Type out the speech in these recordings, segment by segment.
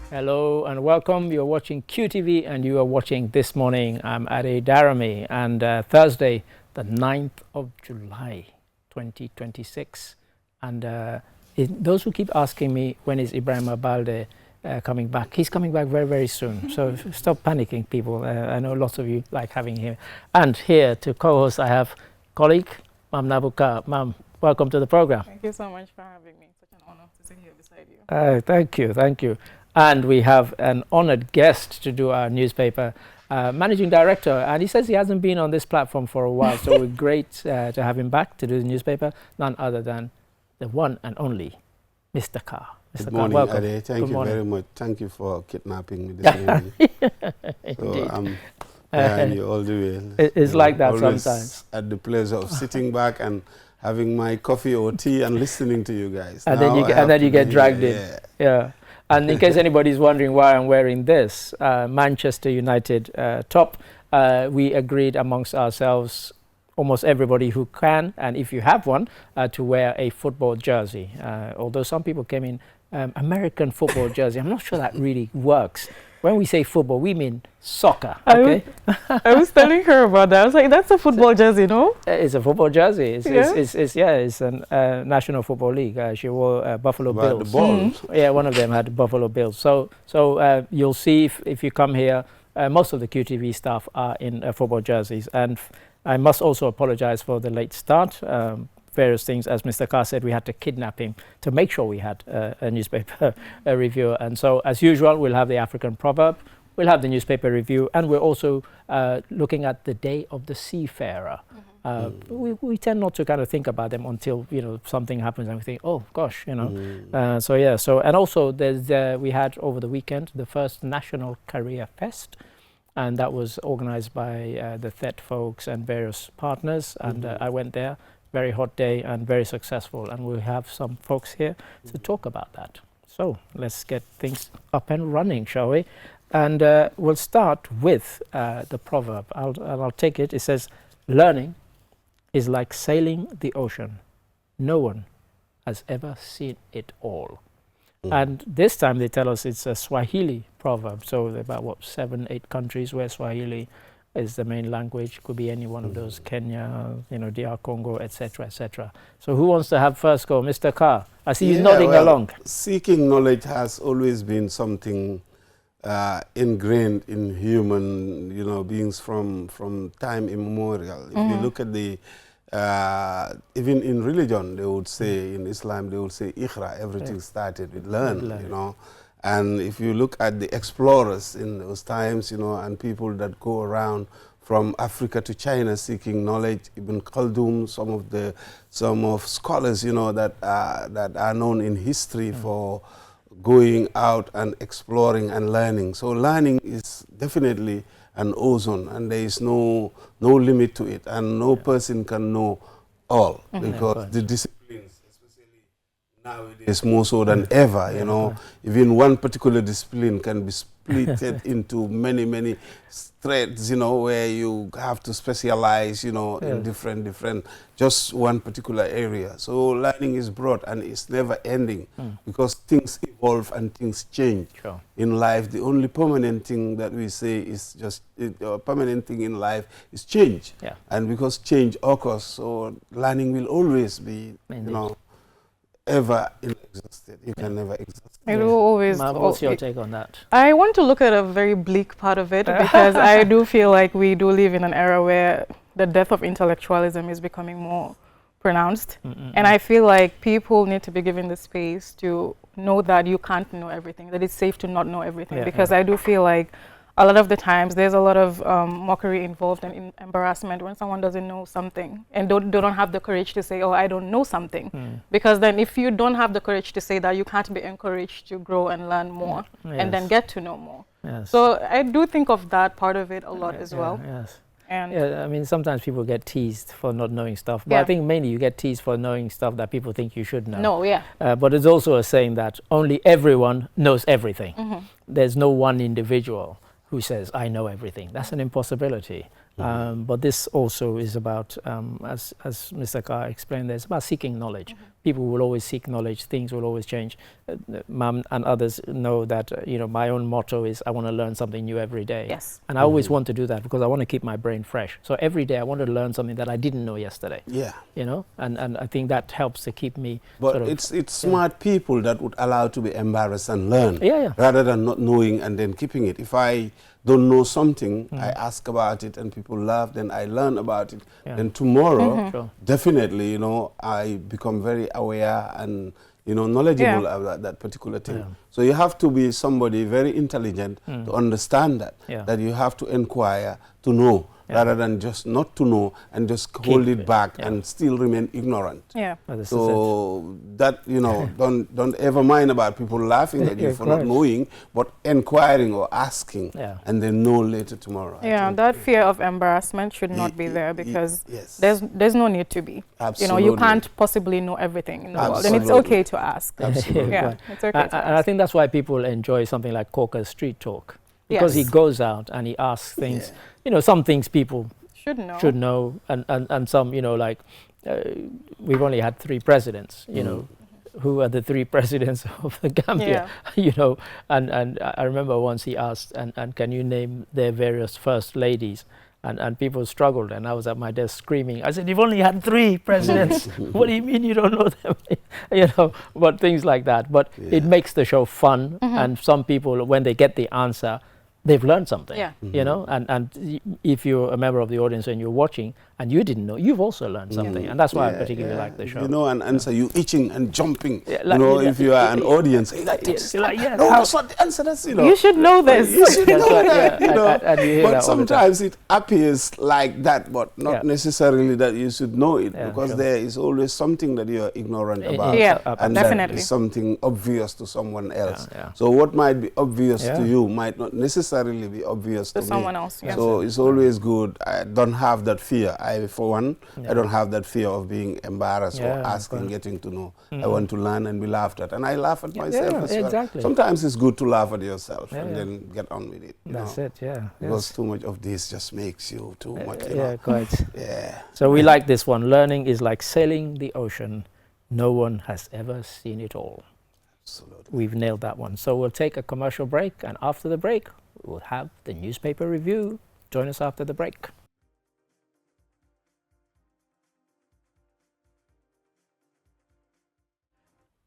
Hello and welcome. You're watching QTV and you are watching This Morning. I'm Ade Darami and Thursday, the 9th of July, 2026. And those who keep asking me when is Ibrahima Balde coming back, he's coming back very, very soon. So stop panicking, people. I know lots of you like having him. And here to co-host, I have colleague, Mam Nabuka. Mam, welcome to the program. Thank you so much for having me. It's such an honor to sit here beside you. Thank you. And we have an honored guest to do our newspaper, managing director, and he says he hasn't been on this platform for a while, so we're great to have him back to do the newspaper, none other than the one and only Mr. Carr. Good morning, welcome. Ade. Thank Good you morning. very much. Thank you for kidnapping me this morning. So I'm behind you all the way. It's like that always sometimes. At the pleasure of sitting back and having my coffee or tea and listening to you guys. And Now then you get dragged here, in. Yeah. And in case anybody's wondering why I'm wearing this, Manchester United top, we agreed amongst ourselves, almost everybody who can, and if you have one, to wear a football jersey. Although some people came in American football jersey. I'm not sure that really works. When we say football, we mean soccer. Okay, I was telling her about that. I was like, "That's a football jersey, no?" It's a football jersey. It's a National Football League. She wore Buffalo Bills. The balls. Yeah, one of them had Buffalo Bills. So you'll see if you come here, most of the QTV staff are in football jerseys. And I must also apologize for the late start. Various things, as Mr. Carr said, we had to kidnap him to make sure we had a newspaper reviewer. And so, as usual, we'll have the African proverb, we'll have the newspaper review, and we're also looking at the Day of the Seafarer. We tend not to kind of think about them until something happens and we think, oh gosh, and also we had over the weekend the first National Career Fest, and that was organized by the THET folks and various partners, and I went there. Very hot day and very successful, and we'll have some folks here to talk about that. So let's get things up and running, shall we? And we'll start with the proverb. I'll take it. It says, learning is like sailing the ocean. No one has ever seen it all. And this time they tell us it's a Swahili proverb. So there are about 7, 8 countries where Swahili is the main language. Could be any one of those, Kenya, DR Congo, etc., etc. So who wants to have first go? Mr. Carr, I see you nodding along. Seeking knowledge has always been something ingrained in human beings from time immemorial. If you look at the even in religion, they would say, in Islam, they would say Iqra, everything started with learn. And if you look at the explorers in those times, and people that go around from Africa to China seeking knowledge, Ibn Khaldun, some of scholars, that are known in history for going out and exploring and learning. So learning is definitely an ozone, and there is no limit to it, and no person can know all, because the disciplines, especially nowadays more so than ever, even one particular discipline can be split into many threads, where you have to specialize, in different, just one particular area. So learning is broad and it's never ending, because things evolve and things change. Sure. In life, the only permanent thing that we say is permanent thing in life is change. Yeah. And because change occurs, so learning will always be, ever existed. You can never exist. I do always. Ma'am, what's your take on that? I want to look at a very bleak part of it, because I do feel like we do live in an era where the death of intellectualism is becoming more pronounced. And I feel like people need to be given the space to know that you can't know everything, that it's safe to not know everything. Because I do feel like a lot of the times there's a lot of mockery involved and embarrassment when someone doesn't know something and don't have the courage to say, oh, I don't know something. Because then if you don't have the courage to say that, you can't be encouraged to grow and learn more and then get to know more. Yes. So I do think of that part of it a lot as well. Yes. And I mean, sometimes people get teased for not knowing stuff, but I think mainly you get teased for knowing stuff that people think you should know. But it's also a saying that only everyone knows everything. There's no one individual who says, I know everything. That's an impossibility. But this also is about, as Mr. Carr explained, it's about seeking knowledge. People will always seek knowledge. Things will always change. Ma'am and others know that my own motto is I want to learn something new every day. Yes. And I always want to do that because I want to keep my brain fresh. So every day I want to learn something that I didn't know yesterday. Yeah. And I think that helps to keep me. But sort of, it's smart people that would allow to be embarrassed and learn, rather than not knowing and then keeping it. If I don't know something, I ask about it and people laugh, then I learn about it. Then tomorrow, definitely, I become very aware and, knowledgeable about that particular thing. So you have to be somebody very intelligent to understand that you have to inquire to know, rather than just not to know and just hold it back and still remain ignorant. Yeah. So that, don't ever mind about people laughing at you for not knowing, but inquiring or asking and then know later tomorrow. Yeah, that fear of embarrassment should not be there, because there's no need to be. Absolutely. You can't possibly know everything in the world, and it's okay to ask. Absolutely. Yeah, it's okay to ask. And I think that's why people enjoy something like Corker's Street Talk, because he goes out and he asks things. Some things people should know, and some, we've only had 3 presidents, who are the 3 presidents of the Gambia, and I remember once he asked, and can you name their various first ladies? And people struggled, and I was at my desk screaming. I said, you've only had 3 presidents. What do you mean you don't know them? But things like that. But it makes the show fun, and some people, when they get the answer, they've learned something, and if you're a member of the audience and you're watching and you didn't know, you've also learned something, and that's why I particularly like the show. An answer, you itching and jumping, if you are an audience, you're like, no, that's not the answer, that's, You should know this. You should know that, and you hear but that sometimes it appears like that, but not necessarily that you should know it, because there is always something that you are ignorant about, and definitely. that is something obvious to someone else. So what might be obvious to you might not necessarily be obvious to someone me. else. So it's always good. I don't have that fear. For one, I don't have that fear of being embarrassed or asking, getting to know. I want to learn and be laughed at, and I laugh at myself as well. Exactly. Sometimes it's good to laugh at yourself and then get on with it. That's it. Because too much of this just makes you too much. Quite. Yeah. So we like this one. Learning is like sailing the ocean. No one has ever seen it all. Absolutely. We've nailed that one. So we'll take a commercial break, and after the break, we'll have the newspaper review. Join us after the break.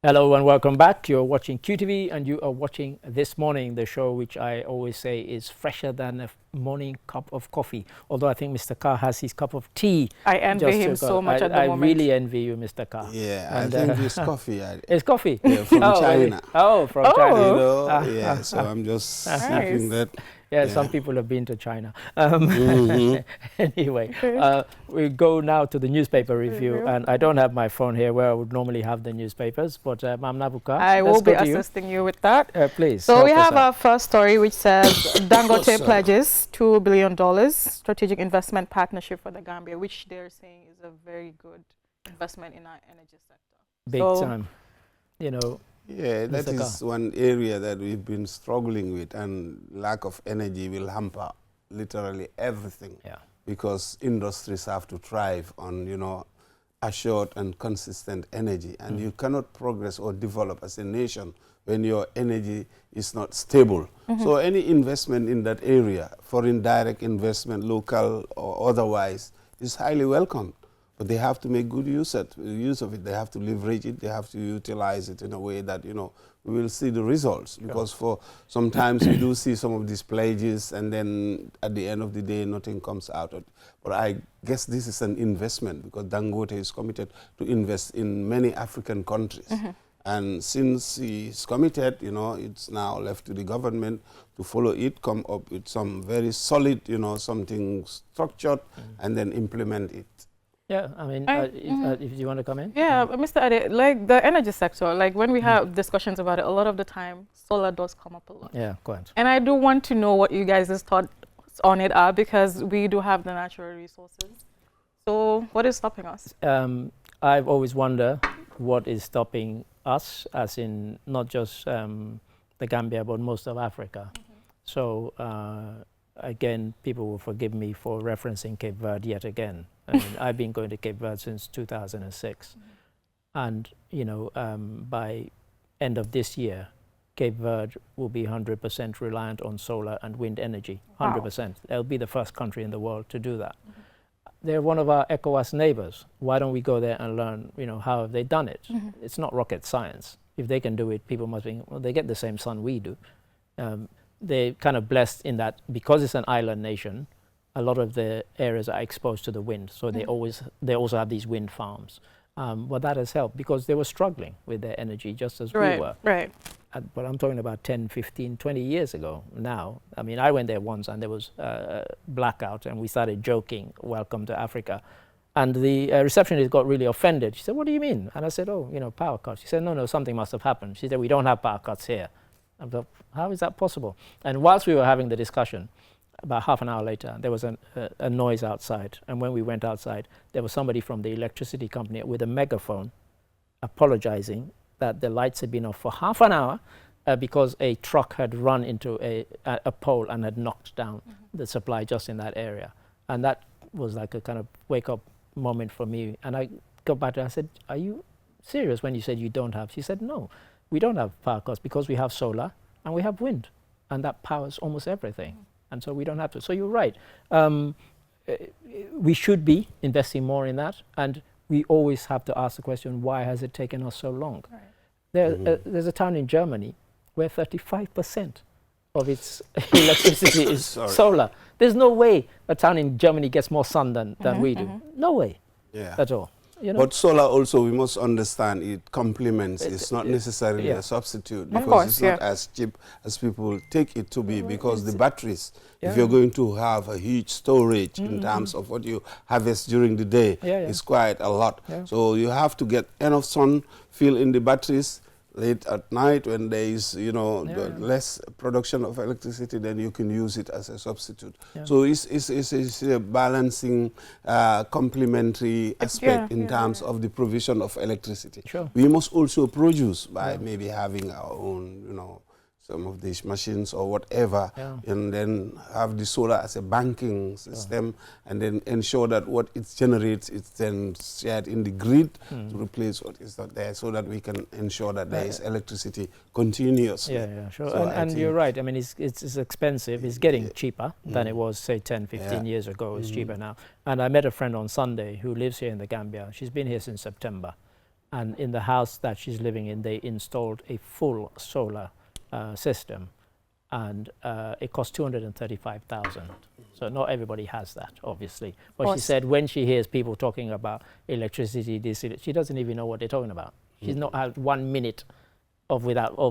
Hello and welcome back. You're watching QTV, and you are watching This Morning, the show which I always say is fresher than a morning cup of coffee. Although I think Mr. Carr has his cup of tea. I envy him so much at the moment. I really envy you, Mr. Carr. Yeah, I think it's coffee. It's coffee? Yeah, from China. Oh, from China. So I'm just sipping that. Yeah, some people have been to China. Anyway, we go now to the newspaper review, and I don't have my phone here where I would normally have the newspapers, but Ma'am Nabuka, I will be assisting you with that. Please. So we have our first story, which says Dangote pledges $2 billion strategic investment partnership for the Gambia, which they're saying is a very good investment in our energy sector. Big time. Yeah, that is one area that we've been struggling with, and lack of energy will hamper literally everything. Yeah. Because industries have to thrive on, assured and consistent energy, and you cannot progress or develop as a nation when your energy is not stable. So any investment in that area, foreign direct investment, local or otherwise, is highly welcome. But they have to make good use of it. They have to leverage it. They have to utilize it in a way that, we will see the results. Because for sometimes we do see some of these pledges, and then at the end of the day, nothing comes out of it. But I guess this is an investment, because Dangote is committed to invest in many African countries. And since he's committed, it's now left to the government to follow it, come up with some very solid, something structured, and then implement it. Yeah, I mean, if you want to come in. Yeah, Mr. Ade, like the energy sector, like when we have discussions about it, a lot of the time, solar does come up a lot. Yeah, go ahead. And I do want to know what you guys' thoughts on it are, because we do have the natural resources. So what is stopping us? I've always wondered what is stopping us, as in not just the Gambia, but most of Africa. So again, people will forgive me for referencing Cape Verde yet again. I mean, I've been going to Cape Verde since 2006. And, you know, by end of this year, Cape Verde will be 100% reliant on solar and wind energy, 100%. Wow. They'll be the first country in the world to do that. They're one of our ECOWAS neighbors. Why don't we go there and learn, you know, how have they done it? It's not rocket science. If they can do it, people must be, well, they get the same sun we do. They're kind of blessed in that because it's an island nation, a lot of the areas are exposed to the wind. So they also have these wind farms. But that has helped because they were struggling with their energy just as we were. Right. But I'm talking about 10, 15, 20 years ago now. I mean, I went there once and there was blackout and we started joking, welcome to Africa. And the receptionist got really offended. She said, what do you mean? And I said, oh, you know, power cuts. She said, no, something must have happened. She said, we don't have power cuts here. I thought, how is that possible? And whilst we were having the discussion, about half an hour later, there was a noise outside. And when we went outside, there was somebody from the electricity company with a megaphone apologizing that the lights had been off for half an hour because a truck had run into a pole and had knocked down the supply just in that area. And that was like a kind of wake-up moment for me. And I got back to her, I said, are you serious when you said you don't have? She said, no, we don't have power cuts because we have solar and we have wind. And that powers almost everything. And so we don't have to. So you're right. We should be investing more in that. And we always have to ask the question, why has it taken us so long? Right. There's a town in Germany where 35% of its electricity is solar. There's no way a town in Germany gets more sun than we do. No way at all. You know? But solar also, we must understand, it complements. It's not necessarily a substitute because it's not as cheap as people take it to be because the batteries, if you're going to have a huge storage in terms of what you harvest during the day, it's quite a lot. So you have to get enough sun, fill in the batteries. Late at night when there is, you know, less production of electricity, then you can use it as a substitute. So it's a balancing, complementary aspect in terms of the provision of electricity. We must also produce by maybe having our own, you know, some of these machines or whatever, and then have the solar as a banking system, and then ensure that what it generates is then shared in the grid to replace what is not there, so that we can ensure that there is electricity continuously. Sure. So and you're right. I mean, it's expensive. It's getting cheaper than it was, say, 10, 15 years ago. It's cheaper now. And I met a friend on Sunday who lives here in the Gambia. She's been here since September. And in the house that she's living in, they installed a full solar system, and it cost 235,000. So not everybody has that, obviously. But she said when she hears people talking about electricity, she doesn't even know what they're talking about. She's not had 1 minute of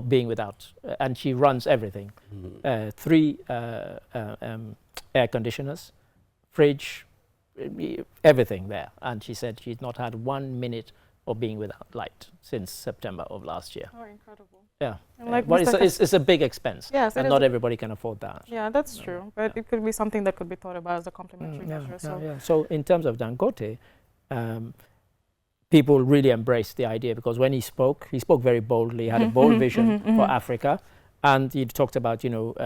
being without, and she runs everything. 3 air conditioners, fridge, everything there. And she said she's not had 1 minute of being without light since September of last year. Oh, incredible. Yeah, like but it's a big expense, and not everybody can afford that. Yeah, that's true. But it could be something that could be thought about as a complementary measure. So in terms of Dangote, people really embraced the idea because when he spoke very boldly, had a bold vision for Africa, and he talked about, you know,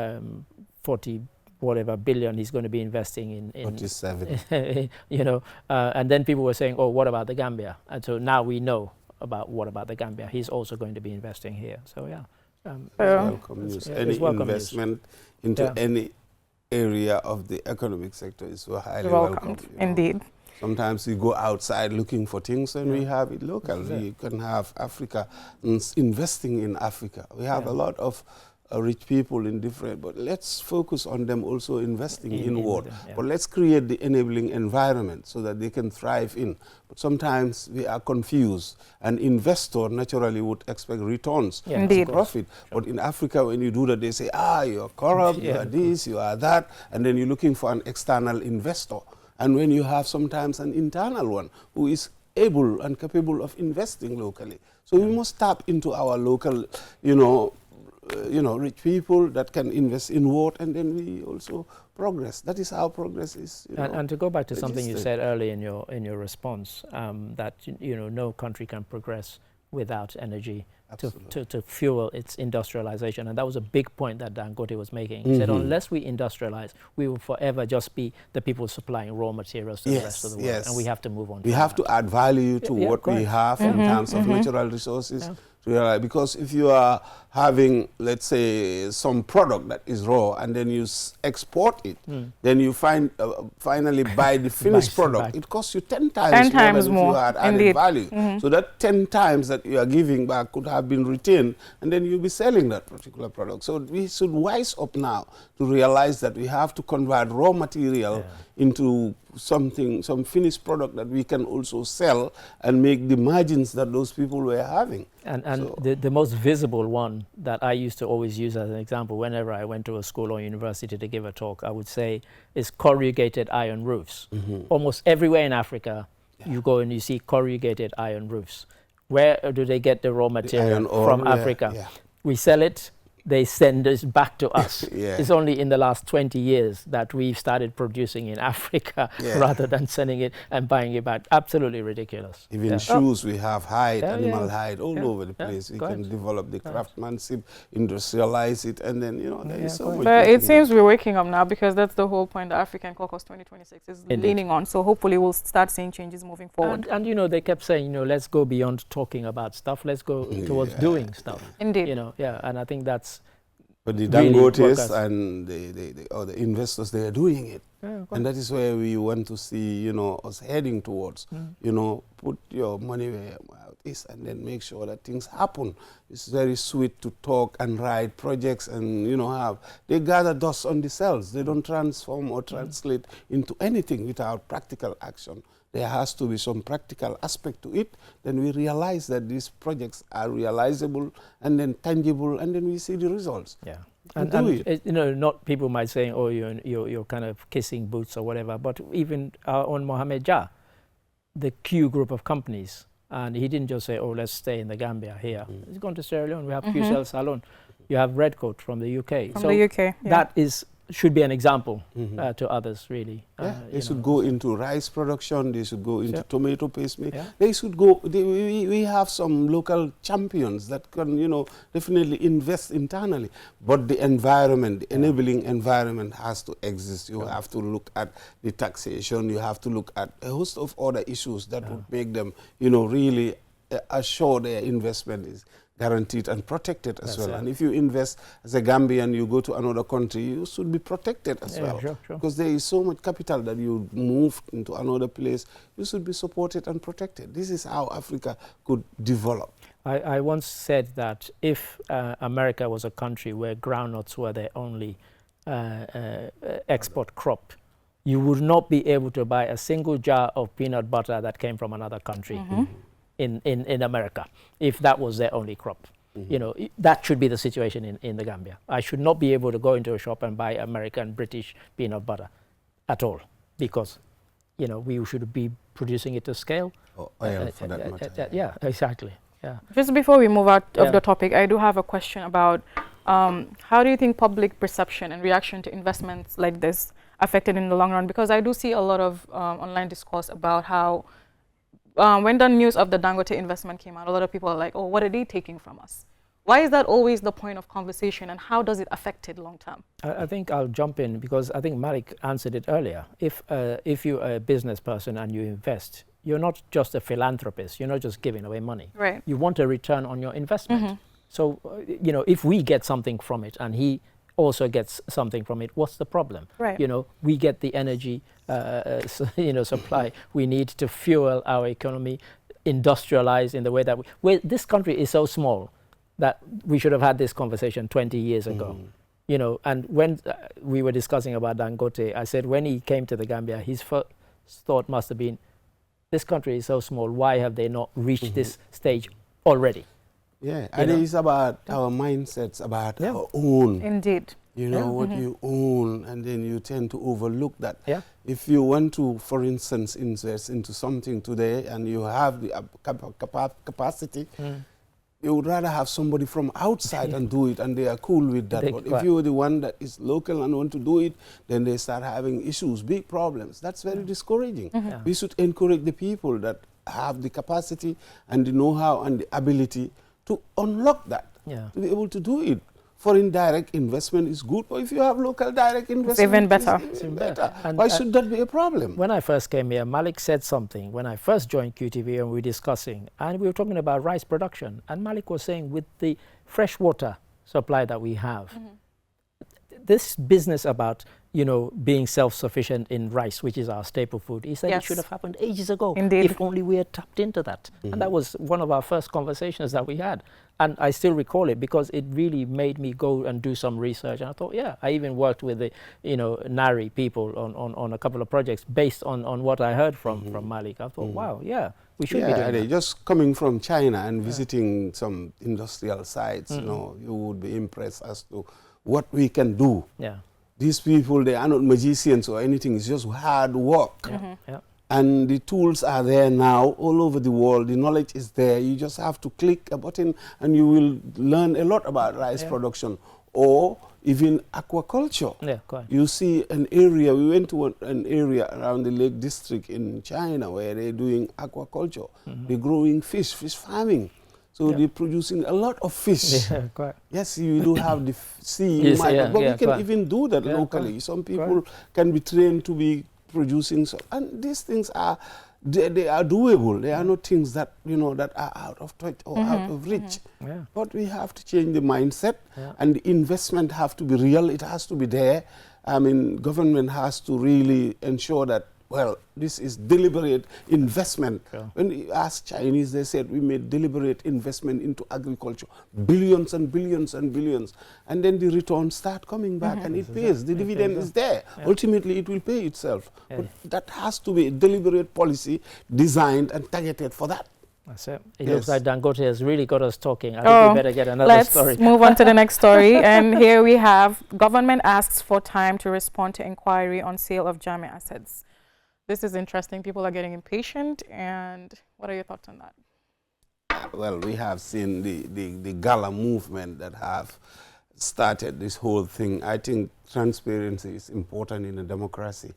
40 whatever billion he's going to be investing in 47. You know, and then people were saying, oh, what about the Gambia? And so now we know about what about the Gambia. He's also going to be investing here. So welcome news. Any investment into any area of the economic sector is so highly welcome. Indeed. Sometimes we go outside looking for things and we have it locally. You can have Africa investing in Africa. We have a lot of rich people in different, but let's focus on them also investing inward. But let's create the enabling environment so that they can thrive in. But sometimes we are confused. An investor naturally would expect returns, profit. But in Africa, when you do that, they say, you're corrupt, you are this, you are that, and then you're looking for an external investor. And when you have sometimes an internal one who is able and capable of investing locally. So we must tap into our local, rich people that can invest inward, and then we also progress. That is how progress is. And to go back to something you said earlier in your response, that no country can progress without energy Absolutely. to fuel its industrialization. And that was a big point that Dangote was making. He said, unless we industrialize, we will forever just be the people supplying raw materials to the rest of the world. And we have to move on. We have to add value to what we have in terms of natural resources. Yeah. Because if you are having, let's say, some product that is raw and then you export it, then you finally buy the finished product. It costs you 10 times more than if you had added value. So that 10 times that you are giving back could have been retained, and then you'll be selling that particular product. So we should wise up now to realize that we have to convert raw material into some finished product that we can also sell and make the margins that those people were having. And the most visible one that I used to always use as an example whenever I went to a school or university to give a talk, I would say, is corrugated iron roofs. Almost everywhere in Africa, you go and you see corrugated iron roofs. Where do they get the raw material from Africa? We sell it. They send it back to us. It's only in the last 20 years that we've started producing in Africa rather than sending it and buying it back. Absolutely ridiculous. Even shoes, we have hide, animal hide all over the place. We can develop the craftsmanship, industrialize it, and then, you know, there is so much. But it seems we're waking up now, because that's the whole point the African Caucus 2026 is leaning on. So hopefully we'll start seeing changes moving forward. And you know, they kept saying, you know, let's go beyond talking about stuff. Let's go towards doing stuff. Indeed. You know, and I think that's. But the Dangotes and the investors, they are doing it. And that is where we want to see, you know, us heading towards. You know, put your money where your mouth is and then make sure that things happen. It's very sweet to talk and write projects and, you know, they gather dust on the cells. They don't transform or translate into anything without practical action. There has to be some practical aspect to it. Then we realize that these projects are realizable and then tangible, and then we see the results. Yeah, and you know, not people might say, oh, you're kind of kissing boots or whatever, but even our own Mohamed Jah, the Q group of companies, and he didn't just say, oh, let's stay in the Gambia here. He's gone to Sierra Leone. We have QCell Salon. You have Redcoat from the UK. From the UK, that should be an example to others, really. They should go into rice production. They should go into tomato paste making. They should go. We have some local champions that can, you know, definitely invest internally. But the environment, the enabling environment, has to exist. You have to look at the taxation. You have to look at a host of other issues that would make them, you know, really assure their investment is guaranteed and protected as well. And if you invest as a Gambian, you go to another country, you should be protected as well. Sure. Because there is so much capital that you move into another place, you should be supported and protected. This is how Africa could develop. I once said that if America was a country where groundnuts were their only export crop, you would not be able to buy a single jar of peanut butter that came from another country. In America, if that was their only crop. You know, that should be the situation in the Gambia. I should not be able to go into a shop and buy American, British peanut butter at all, because, you know, we should be producing it to scale. Or oil, for that matter. Yeah, exactly. Yeah. Just before we move out of the topic, I do have a question about how do you think public perception and reaction to investments like this affected in the long run? Because I do see a lot of online discourse about how when the news of the Dangote investment came out, a lot of people are like, oh, what are they taking from us? Why is that always the point of conversation, and how does it affect it long term? I think I'll jump in, because I think Malik answered it earlier. If you're a business person and you invest, you're not just a philanthropist. You're not just giving away money. Right. You want a return on your investment. So, you know, if we get something from it and he also gets something from it, what's the problem? Right. You know, we get the energy, you know, supply we need to fuel our economy, industrialize in the way that this country is so small that we should have had this conversation 20 years ago. You know, and when we were discussing about Dangote, I said when he came to the Gambia, his first thought must have been, this country is so small, why have they not reached this stage already? Yeah, and it's about our mindsets, about our own. Indeed. You know, what you own, and then you tend to overlook that. Yeah. If you want to, for instance, invest into something today and you have the capacity, you would rather have somebody from outside and do it, and they are cool with that. But if you're the one that is local and want to do it, then they start having issues, big problems. That's very discouraging. We should encourage the people that have the capacity and the know-how and the ability to unlock that, Yeah. to be able to do it. Foreign direct investment is good, but if you have local direct investment, even better. It's even better. And Why should that be a problem? when I first came here, Malik said something when I first joined QTV, and we were discussing, and we were talking about rice production, and Malik was saying with the fresh water supply that we have, this business about, you know, being self-sufficient in rice, which is our staple food, he said it Yes. should have happened ages ago. Indeed. If only we had tapped into that. And that was one of our first conversations that we had. And I still recall it because it really made me go and do some research. And I thought, yeah, I even worked with the, you know, NARI people on a couple of projects based on what I heard from Malik. I thought, wow, yeah, we should be doing that. Just coming from China and visiting some industrial sites, you know, you would be impressed as to what we can do. Yeah. These people, they are not magicians or anything. It's just hard work. Yeah. And the tools are there now all over the world. The knowledge is there. You just have to click a button and you will learn a lot about rice production or even aquaculture. Yeah, quite. You see an area, we went to an area around the Lake District in China where they're doing aquaculture. They're growing fish farming. So they're producing a lot of fish. Yeah, quite. Yes, you do have the sea, Yes, yeah, but yeah, we can quite. even do that Yeah, locally. quite. Some people can be trained to be producing, and these things are, they are doable. They are not things that, you know, that are out of touch or out of reach. Yeah. But we have to change the mindset, Yeah. and the investment have to be real. It has to be there. I mean, government has to really ensure that, well, this is deliberate investment. Sure. When you ask Chinese, they said we made deliberate investment into agriculture, billions and billions and billions, and then the returns start coming back and it pays. The dividend is there. Ultimately, it will pay itself. Yeah. But that has to be a deliberate policy designed and targeted for that. That's it. It Yes. looks like Dangote has really got us talking. I think we better get another Let's story. move on to the next story. And here we have government asks for time to respond to inquiry on sale of Jame assets. This is interesting. People are getting impatient. And what are your thoughts on that? Well, we have seen the gala movement that have started this whole thing. I think transparency is important in a democracy.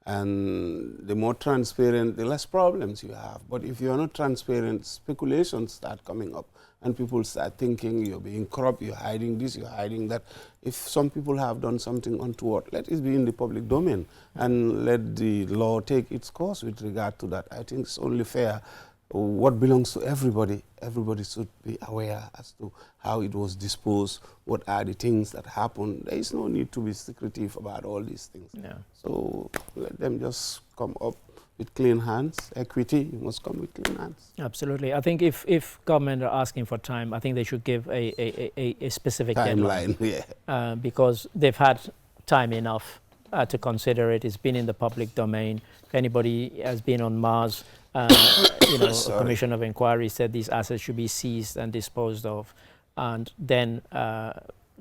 And the more transparent, the less problems you have. But if you are not transparent, speculations start coming up. And people start thinking you're being corrupt, you're hiding this, you're hiding that. If some people have done something untoward, let it be in the public domain and let the law take its course with regard to that. I think it's only fair. What belongs to everybody, everybody should be aware as to how it was disposed, what are the things that happened. There is no need to be secretive about all these things. Yeah. So let them just come up with clean hands. Equity, you must come with clean hands. Absolutely. I think if government are asking for time, I think they should give a specific deadline. Timeline, yeah. Because they've had time enough to consider it. It's been in the public domain. If anybody has been on Mars, you know, a commission of inquiry said these assets should be seized and disposed of. And then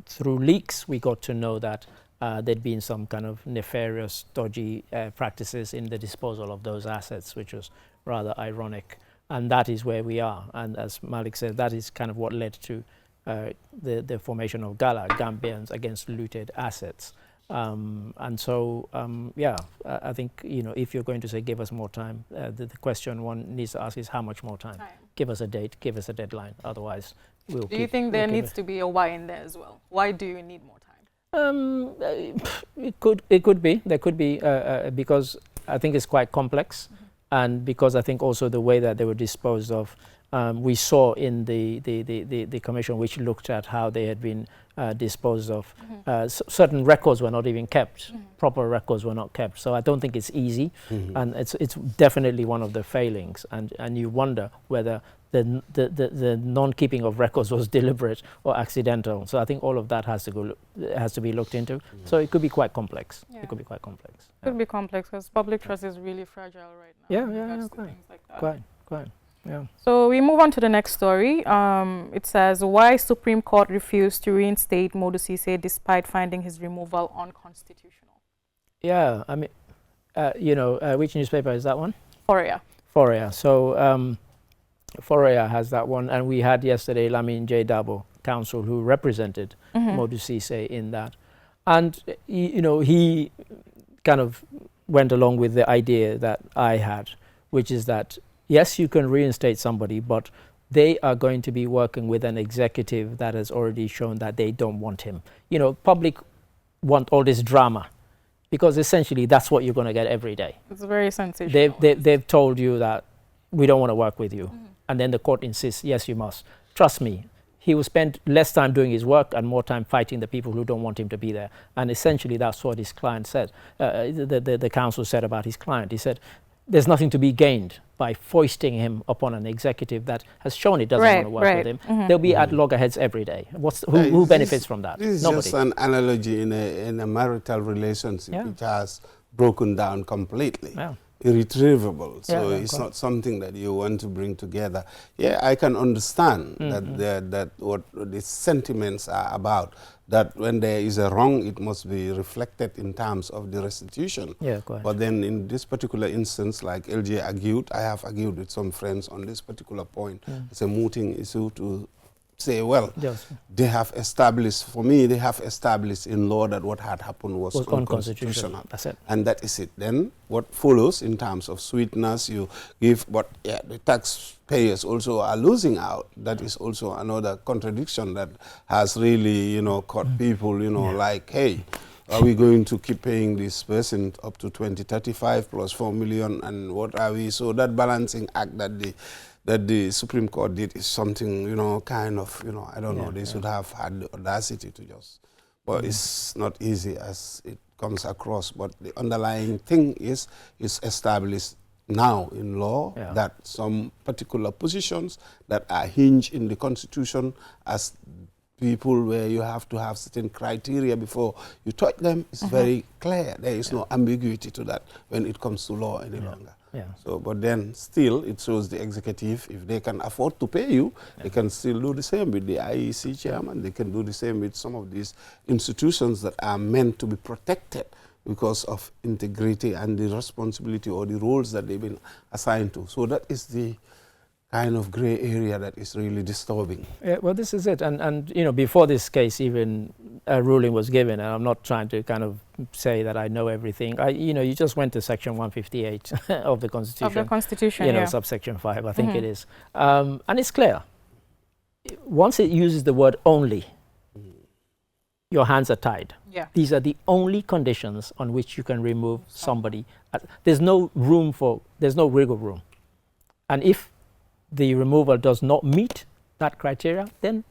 through leaks, we got to know that there'd been some kind of nefarious, dodgy practices in the disposal of those assets, which was rather ironic. And that is where we are. And as Malik said, that is kind of what led to the formation of GALA, Gambians Against Looted Assets. And so, yeah, I think, you know, if you're going to say give us more time, the question one needs to ask is how much more time? Give us a date, give us a deadline. Otherwise, we'll Do you think there needs to be a why in there as well? Why do you need more time? It could be. There could be because I think it's quite complex, and because I think also the way that they were disposed of. We saw in the commission which looked at how they had been disposed of. Certain records were not even kept. Proper records were not kept. So I don't think it's easy, and it's definitely one of the failings. And you wonder whether the non-keeping of records was deliberate or accidental. So I think all of that has to be looked into. So it could be quite complex. Yeah. It could be quite complex. Could be complex because public trust is really fragile right now. Yeah, in yeah, regards yeah, to quite. things like that. Quite. Yeah. So we move on to the next story. It says, why Supreme Court refused to reinstate Modu Ceesay despite finding his removal unconstitutional? Yeah, I mean, you know, which newspaper is that one? Foria. Foria. So Foria has that one, and we had yesterday Lamin J. Dabo, counsel, who represented Modu Ceesay in that. And, you know, he kind of went along with the idea that I had, which is that, yes, you can reinstate somebody, but they are going to be working with an executive that has already shown that they don't want him. You know, public want all this drama because essentially that's what you're going to get every day. It's very sensational. They've told you that we don't want to work with you. And then the court insists, yes, you must. Trust me, he will spend less time doing his work and more time fighting the people who don't want him to be there. And essentially that's what his client said. The counsel said about his client. He said, there's nothing to be gained by foisting him upon an executive that has shown it doesn't want to work with him. They'll be at loggerheads every day. Who benefits from that? This is Nobody. just an analogy in a marital relationship which has broken down completely. Irretrievable. So it's not something that you want to bring together. Yeah, I can understand that what the sentiments are about, that when there is a wrong, it must be reflected in terms of the restitution. Yeah, quite. But then in this particular instance, like LJ argued, I have argued with some friends on this particular point. It's a mooting issue to say, well, they have established, for me, they have established in law that what had happened was unconstitutional. That's it. And that is it. Then what follows in terms of sweetness, you give, but the taxpayers also are losing out. That is also another contradiction that has really, you know, caught people, you know, like, hey, are we going to keep paying this person up to 2035 plus 4 million, and what are we? So that balancing act that the Supreme Court did is something, you know, kind of, you know, I don't know, they should have had the audacity to just, but it's not easy as it comes across. But the underlying thing is established now in law that some particular positions that are hinged in the Constitution as people where you have to have certain criteria before you touch them, it's very clear. There is no ambiguity to that when it comes to law any longer. So, but then still, it shows the executive, if they can afford to pay you, they can still do the same with the IEC chairman. They can do the same with some of these institutions that are meant to be protected because of integrity and the responsibility or the roles that they've been assigned to. So that is the kind of gray area that is really disturbing. Yeah, well, this is it. And you know, before this case even a ruling was given, and I'm not trying to kind of say that I know everything. You know, you just went to section 158 of the Constitution. Of the Constitution, you know, subsection 5, I think it is. And it's clear. Once it uses the word only, your hands are tied. These are the only conditions on which you can remove somebody. There's no room for, there's no wiggle room. And if the removal does not meet that criteria, then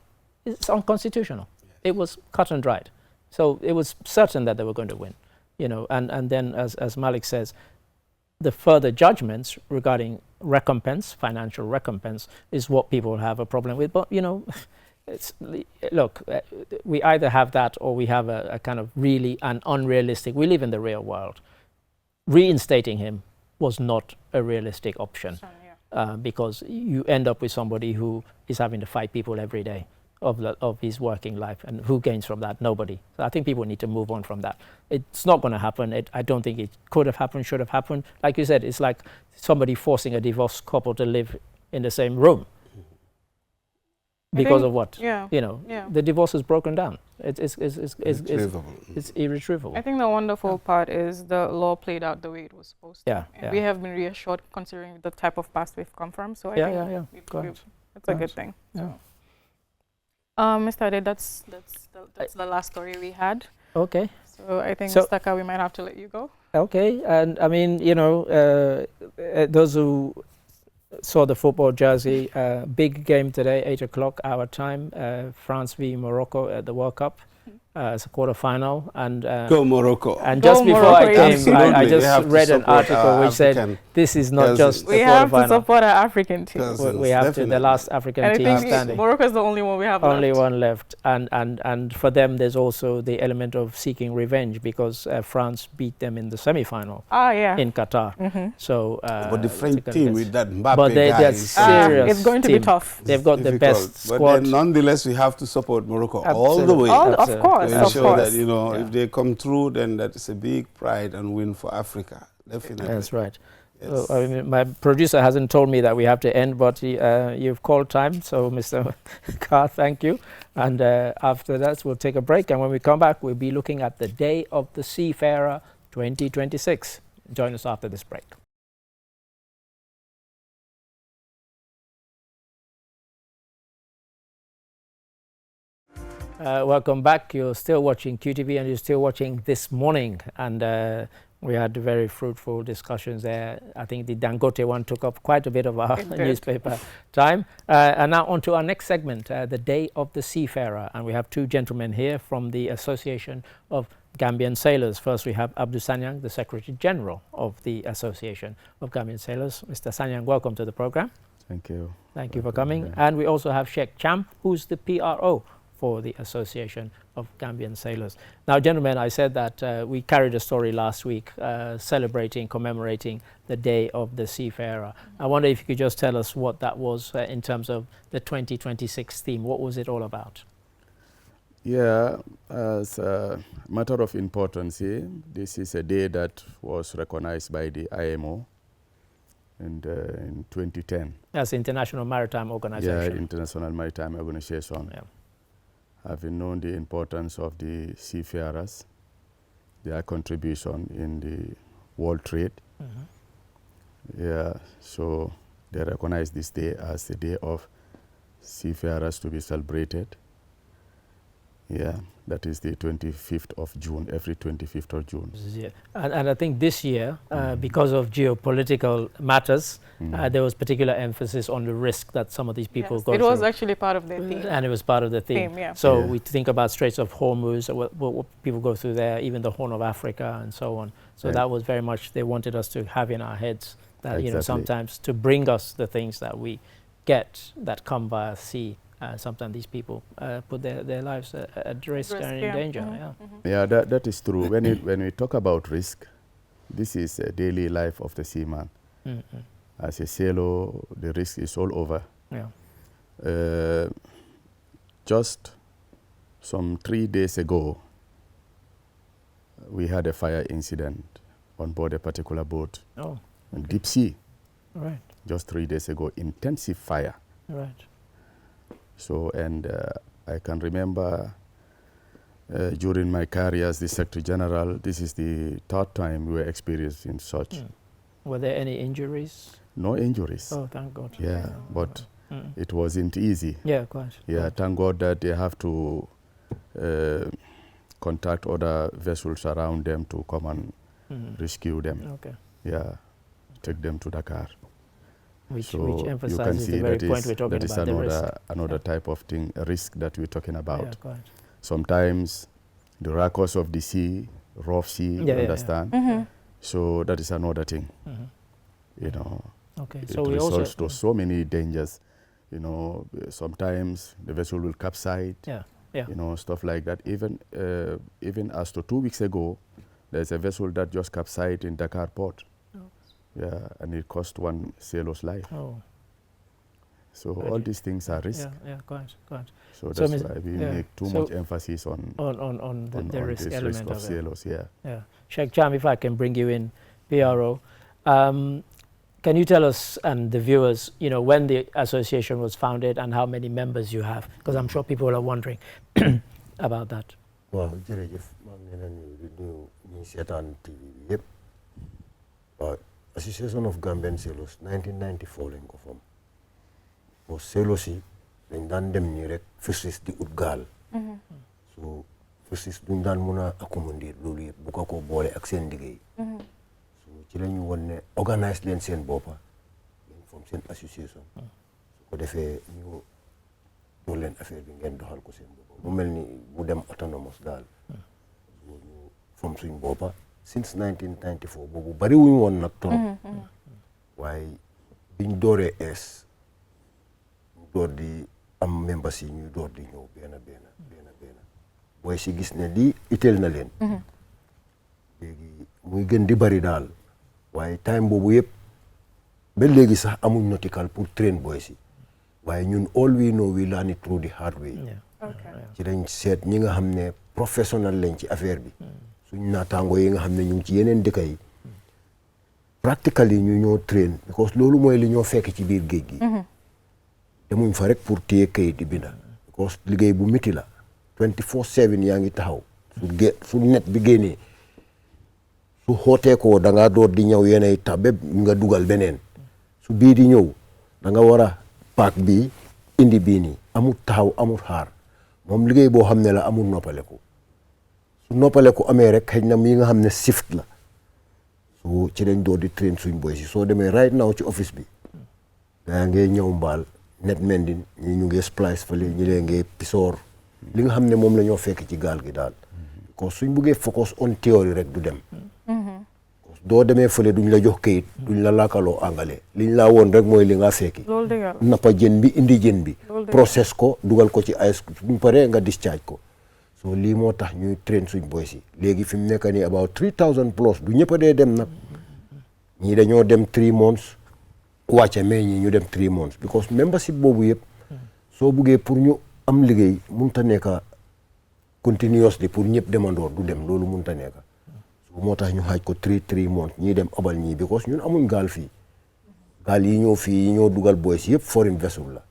it's unconstitutional. It was cut and dried. So it was certain that they were going to win, you know, and then as Malik says, the further judgments regarding recompense, financial recompense, is what people have a problem with. But, you know, look, we either have that or we have a kind of really an unrealistic, we live in the real world. Reinstating him was not a realistic option. Because you end up with somebody who is having to fight people every day of his working life, and who gains from that? Nobody. So I think people need to move on from that. It's not going to happen. I don't think it could have happened, should have happened. Like you said, it's like somebody forcing a divorced couple to live in the same room because of what? You know, the divorce is broken down. It's irretrievable. I think the wonderful part is the law played out the way it was supposed to. And we have been reassured considering the type of past we've come from. So I think it's a good thing. Mr. Ade, that's the last story we had. Okay. So I think, Mr. Ka, we might have to let you go. Okay. And I mean, you know, those who saw the football jersey, big game today, 8 o'clock our time, France v Morocco at the World Cup. It's a quarter-final, and go Morocco. And just before I came, I just read an article which said this is not just we have to support our African team. We have to, the last African team standing. Morocco is the only one we have only left. one left, and for them there's also the element of seeking revenge because France beat them in the semi-final in Qatar. So, but the French team with that Mbappe but they're serious. It's going to be tough. They've got the best squad. But then nonetheless, we have to support Morocco all the way. Of course. To ensure that, you know, if they come through, then that is a big pride and win for Africa. Definitely. That's right. Yes. I mean, my producer hasn't told me that we have to end, but you've called time. So, Mr. Ka, thank you. And after that, we'll take a break. And when we come back, we'll be looking at the Day of the Seafarer 2026. Join us after this break. Welcome back. You're still watching QTV and you're still watching This Morning. And we had very fruitful discussions there. I think the Dangote one took up quite a bit of our newspaper time. And now on to our next segment, the Day of the Seafarer. And we have two gentlemen here from the Association of Gambian Sailors. First, we have Abdou Sanyang, the Secretary General of the Association of Gambian Sailors. Mr. Sanyang, welcome to the program. Thank you. Thank you for coming. And we also have Sheikh Cham, who's the PRO for the Association of Gambian Sailors. Now, gentlemen, I said that we carried a story last week commemorating the Day of the Seafarer. I wonder if you could just tell us what that was in terms of the 2026 theme. What was it all about? Yeah, as a matter of importance, this is a day that was recognized by the IMO in 2010. That's International Maritime Organization. Yeah, International Maritime Organization. Yeah. Having known the importance of the seafarers, their contribution in the world trade. Yeah, so they recognize this day as the Day of Seafarers to be celebrated. Yeah, that is the 25th of June, every 25th of June. Yeah. And I think this year, because of geopolitical matters, there was particular emphasis on the risk that some of these people go through. It was actually part of the theme. And it was part of the theme. Yeah. So we think about Straits of Hormuz, what people go through there, even the Horn of Africa and so on. So that was very much, they wanted us to have in our heads that, you know, sometimes to bring us the things that we get that come via sea. Sometimes these people put their lives at risk and in danger. Yeah, that is true. When we talk about risk, this is a daily life of the seaman. As a sailor, the risk is all over. Yeah. Just some 3 days ago, we had a fire incident on board a particular boat in deep sea. Right. Just 3 days ago, intensive fire. Right. So, and I can remember during my career as the Secretary General, this is the third time we were experiencing such. Were there any injuries? No injuries. Oh, thank God. Yeah, but it wasn't easy. Yeah, quite. Yeah, thank God that they have to contact other vessels around them to come and rescue them. Okay. Yeah, take them to Dakar. Which you emphasizes can see the very that point we're talking is about, the risk. another type of thing, a risk that we're talking about. Yeah, quite. Sometimes the ruckus of the sea, rough sea, you understand? So that is another thing, you know. Okay, it so we results also to so many dangers, you know. Sometimes the vessel will capsize, you know, stuff like that. Even as to 2 weeks ago, there's a vessel that just capsized in Dakar port. Yeah, and it cost one sailor's life. So all these things are risk. Yeah, quite. So that's why we make too much emphasis on the risk element of sailors. Yeah. Sheikh Cham, if I can bring you in, PRO, can you tell us and the viewers, you know, when the association was founded and how many members you have? Because I'm sure people are wondering about that. Well, jërëjëf maa ngi leen di nuyu ñi seetaan TV bi yëpp. Association of Gambian Sailors 1994 lañ ko form. Bo sailors yi dañ daan dem ñi rek fisheries di ut gaal. So fisheries duñ daan mën a accommoder loolu yëpp bu ko boole ak seen liggéey. So ci lañu won ne organise leen seen boppa dañ form seen association. su ko defee ñu dool leen affaire bi ngeen doxal ko seen boppa bu mel ni bu dem autonomous daal. ñu form suñ boppa since 1994 boobu bari wuñu woon nag trop waaye biñ dooree ñu door di am membres yi ñuy door di ñëw benn booy si gis ne lii itteel na leen léegi muy gën di bari daal waaye time boobu yëpp ba léegi sax amuñ nautical pour train booy si waaye ñun all we know we learn it through the hard way ci dañ seet ñi nga xam ne professionnel lañ ci affaire bi suñ naataango yi nga xam ne ñu ngi ci yeneen dëkk yi practically ñu ñoo train because loolu mooy li ñoo fekk ci biir géej gi demuñ fa rek pour téye kayit di binda because liggéey bu miti la 24/7 yaa ngi taxaw su net bi génnee su xootee ko da ngaa door di ñëw yeneen tax ba nga dugal beneen su bii di ñëw da nga war a paak bii indi bii nii amul taxaw amul xaar moom liggéey boo xam ne la amul noppaleku su noppaleku amee rek xëy na mi nga xam ne shift la so ci lañ door di train suñ boy si soo demee right now ci office bi gaa ngee ñëw mbaal net mending ñi ñu ngi splice fële ñi lee ngee pisoor li nga xam ne moom la ñoo fekk ci gaal gi daal ko suñ buggee focus on théorie rek du dem doo demee fële duñ la jox kayit duñ la laakaloo angale liñ laa woon rek mooy li nga fekki nappa jën bi indi jën bi process ko dugal ko ci ice buñ paree nga discharge ko so lii moo tax ñuy train suñ boy si léegi fi mu nekk nii about 3000 plus du ñëpp a dee dem nag ñii dañoo dem 3 months wàcce mais ñi ñu dem 3 months because membership boobu yëpp soo buggee pour ñu am liggéey mënut a nekk continuously pour ñëpp demandoor du dem loolu mënut a nekk so moo tax ñu xaaj ko 3 months ñii dem abal ñii because ñun amuñ gaal fii gaal yi ñoo fii yi ñoo dugal boy si yëpp foreign vessel la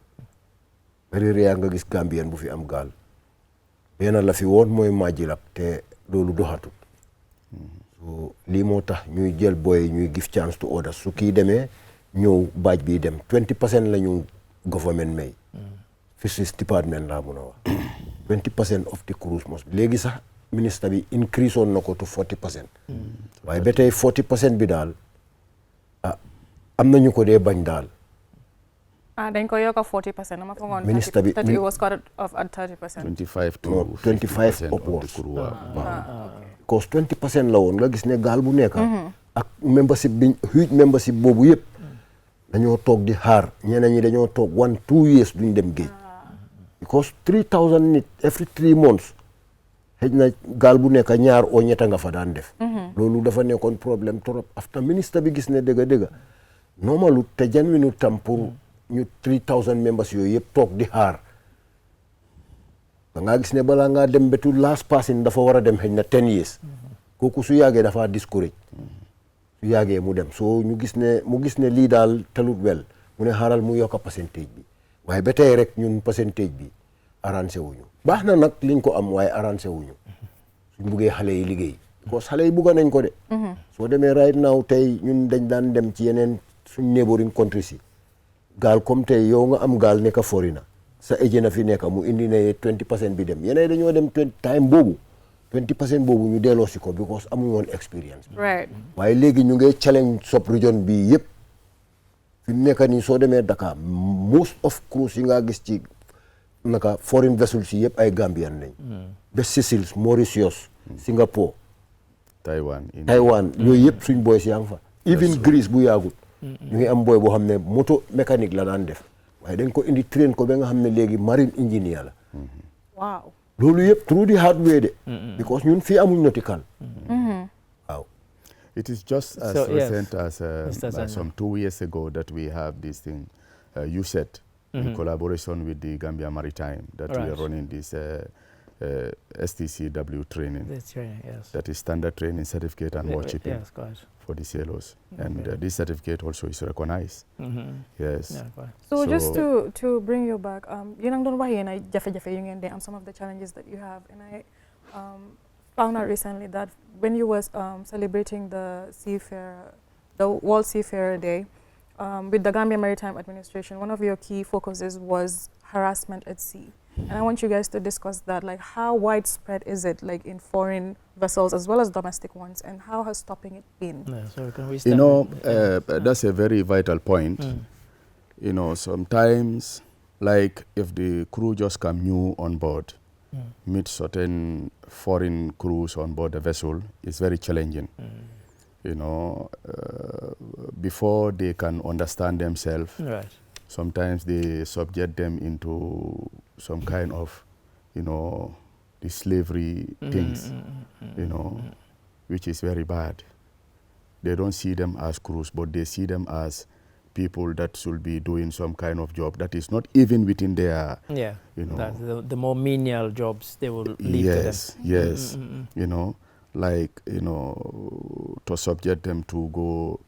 very rare nga gis Gambien bu fi am gaal benn la fi woon mooy Majilab te loolu doxatut so lii moo tax ñuy jël boy ñuy give chance to others su kii demee ñëw baaj bi dem 20% la ñu government may fisheries department laa mun a wax 20% of the cruise must léegi sax ministre bi increase woon na ko to 40% waaye ba tey 40% bi daal am na ñu ko dee bañ daal dañ ko yokk 40%. Dama foogoon Minister bi 30 it was cut off at 30%. 25 to No, 25 upwards. Okay. Because 20% la woon nga gis ne gaal bu nekk ak membership bi huge membership boobu yëpp dañoo toog di xaar ñeneen ñi dañoo toog 1-2 years duñ dem géej because 3000 nit every 3 months xëj na gaal bu nekk ñaar oo ñetta nga fa daan def loolu dafa nekkoon problème trop after ministre bi gis ne dëgg normalu te jan wi nu tam pour ñu 3000 members yooyu yëpp toog di xaar da ngaa gis ne balaa ngaa dem betu last passing dafa war a dem xëy na 10 years kooku su yàggee dafa discourage su yàggee mu dem soo ñu gis ne mu gis ne lii daal talut wel mu ne xaaral mu yokk percentage bi waaye ba tey rek ñun percentage bi arrangé wuñu baax na nag liñ ko am waaye arrangé wuñu suñ buggee xale yi liggéey parce que xale yi bugga nañ ko de soo demee right now tey ñun dañ daan dem ci yeneen suñ neighboring countries yi gaal comme tey yow nga am gaal nekk foreigner sa agent na fi nekk mu indi ne 20% bi dem yeneen dañoo dem time boobu 20% boobu ñu delloo si ko because amuñu woon experience Right. waaye léegi ñu ngi challenge sub region bi yëpp fi mu nekk nii soo demee Dakar most of cruise yi nga gis ci naka foreign vessels yi yëpp ay Gambian lañ ba Seychelles Mauritius Singapore Taiwan yooyu yëpp suñ boy si yaa ngi fa even Greece bu yaagut ñu ngi am boy boo xam ne moto mécanique la daan def waaye dañ ko indi train ko ba nga xam ne léegi marine engineer la Wow. loolu yëpp through the hard way de because ñun fii amuñ nautical waaw It is just as So, yes. recent as Mr. Zanya. some 2 years ago that we have this thing, USET, in collaboration with the Gambia Maritime, that we are Right. running this STCW training. That's right, yes. That is standard training certificate and workshipping Yes, quite. for the sailors. And Okay. this certificate also is recognized. Yes. Yeah, quite. So just So- to bring you back, yun ang doon ba yun ay jafe-jafe yung hindi some of the challenges that you have, and I found out recently that when you was celebrating the World Seafarer Day, with the Gambia Maritime Administration, one of your key focuses was harassment at sea. And I want you guys to discuss that, like how widespread is it, like in foreign vessels as well as domestic ones, and how has stopping it been? Yeah, so can we You start know, with- that's a very vital point. You know, sometimes, like if the crew just come new on board, meet certain foreign crews on board the vessel, it's very challenging. You know, before they can understand themselves, Right. sometimes they subject them into some kind of, you know, the slavery things, you know, which is very bad. They don't see them as crews, but they see them as people that should be doing some kind of job that is not even within their, Yeah. you know. That's the more menial jobs they will leave to them. Yes, yes. You know, like, you know, to subject them to go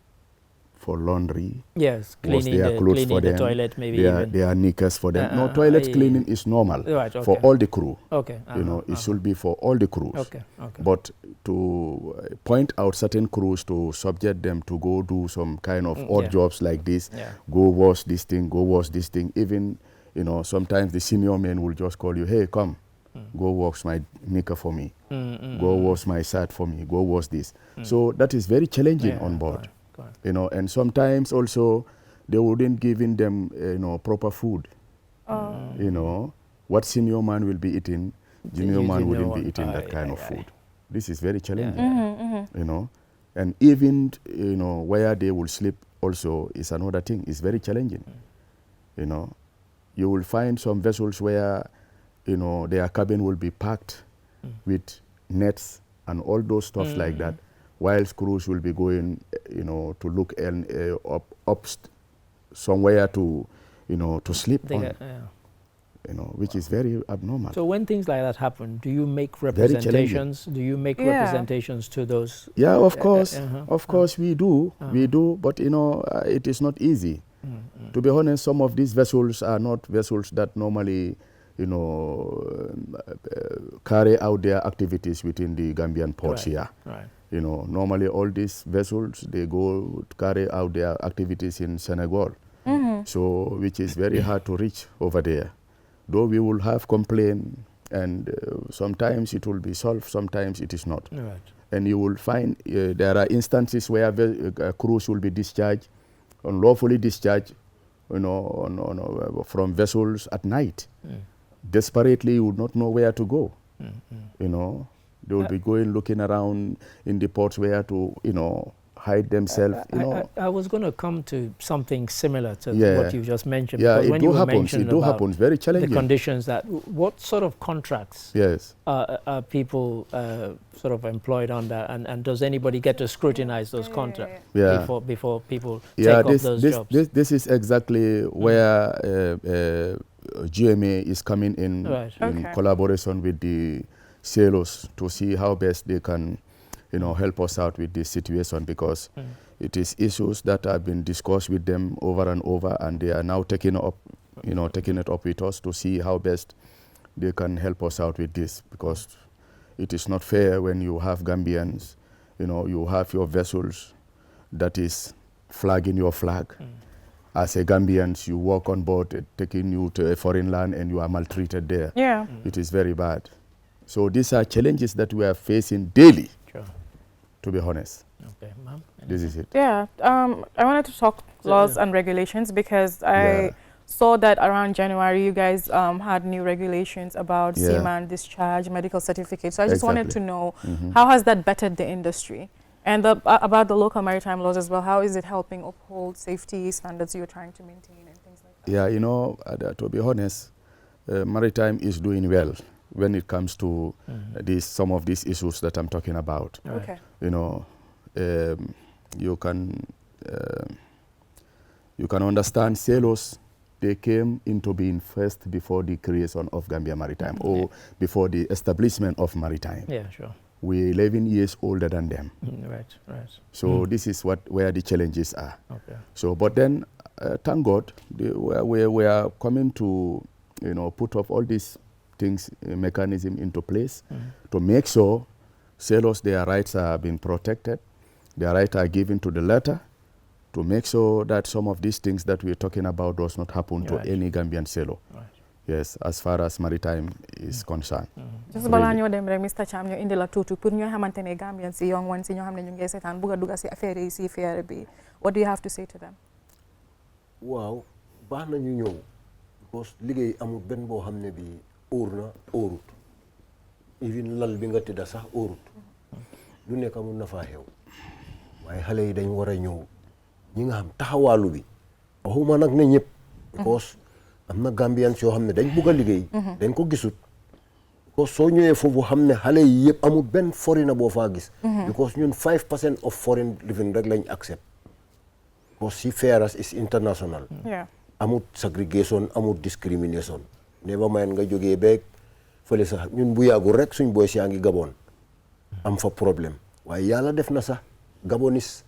for laundry, Yes, wash cleaning their clothes for the them, toilet maybe even. their knickers for them. No, toilet cleaning is normal Right, for okay. all the crew. Okay. You know, it should be for all the crews. Okay, okay. But to point out certain crews to subject them to go do some kind of odd yeah. jobs like this, Yeah. go wash this thing, go wash this thing. Even, you know, sometimes the senior men will just call you, hey, come, Go wash my knicker for me. Go wash my shirt for me. Go wash this. So that is very challenging on board. Correct. You know, and sometimes also they wouldn't giving them, you know, proper food. You know, what senior man will be eating, junior man wouldn't be eating that kind of food. This is very challenging. You know, and even, you know, where they will sleep also is another thing. It's very challenging. You know, you will find some vessels where, you know, their cabin will be packed with nets and all those stuff like that, while crews will be going, you know, to look up somewhere to, you know, to sleep on. You know, which is very abnormal. So when things like that happen, do you make representations? Do you make representations to those? Yeah, of course. Of course we do. We do, but you know, it is not easy. To be honest, some of these vessels are not vessels that normally, you know, carry out their activities within the Gambian ports here. Right. You know, normally all these vessels, they go to carry out their activities in Senegal. So, which is very hard to reach over there. Though we will have complaint, and sometimes it will be solved, sometimes it is not. Right. And you will find there are instances where crews will be discharged, unlawfully discharged, you know, from vessels at night. Desperately, you would not know where to go. You know, they will be going looking around in the ports where to, you know, hide themselves. I was going to come to something similar to what you just mentioned. Yeah, because when you happens. It do happens. Very challenging. The conditions that, what sort of contracts are people sort of employed under, and does anybody get to scrutinize those contracts before people take up those jobs? This is exactly where GMA is coming in, in collaboration with the sailors to see how best they can, you know, help us out with this situation, because it is issues that have been discussed with them over and over, and they are now taking up, you know, taking it up with us to see how best they can help us out with this, because it is not fair when you have Gambians, you know, you have your vessels that is flagging your flag. As a Gambians, you walk on board, taking you to a foreign land, and you are maltreated there. Yeah. It is very bad. So these are challenges that we are facing daily. To be honest. Okay, ma'am. This is it. Yeah, I wanted to talk laws and regulations, because I saw that around January you guys had new regulations about seaman discharge, medical certificates. So I just wanted to know, how has that bettered the industry? And about the local maritime laws as well, how is it helping uphold safety standards you're trying to maintain and things like that? Yeah, you know, to be honest, maritime is doing well when it comes to some of these issues that I'm talking about. Okay. You know, you can understand sailors, they came into being first before the creation of Gambia Maritime, or before the establishment of maritime. Yeah, sure. We're 11 years older than them. Right. So this is where the challenges are. Okay. So, but then, thank God, we are coming to, you know, put up all these things, mechanism into place to make sure sailors, their rights are being protected, their rights are given to the letter, to make sure that some of these things that we're talking about does not happen to any Gambian sailor. Right. Yes, as far as maritime is concerned. Just balaa ñoo dem rek Mr. Cham ñu indi la tuuti pour ñoo xamante ne Gambian si young ones si ñoo xam ne ñu ngi seetaan bëgg a dugg si affaire yi si affaire bi. What do you have to say to them? Waaw, baax na ñu ñëw, because liggéey amul benn boo xam ne bi óor na óorut. Even lal bi nga tëdda sax óorut. Lu nekk amul na faa xew. Waaye xale yi dañ war a ñëw ñi nga xam taxawaalu bi. Waxuma nag ne ñëpp, because am na Gambians yoo xam ne dañ bugg a liggéey. dañ ko gisut. Because soo ñëwee foofu xam ne xale yi yëpp amul benn foreigner boo faa gis. Because ñun 5% of foreign living rek lañ accept. Because seafarers is international. Amut segregation, amut discrimination. Never mind nga jógee beeg fële sax ñun bu yàggul rek suñ boy si yaa ngi Gabon am fa problème waaye yàlla def na sax Gabonis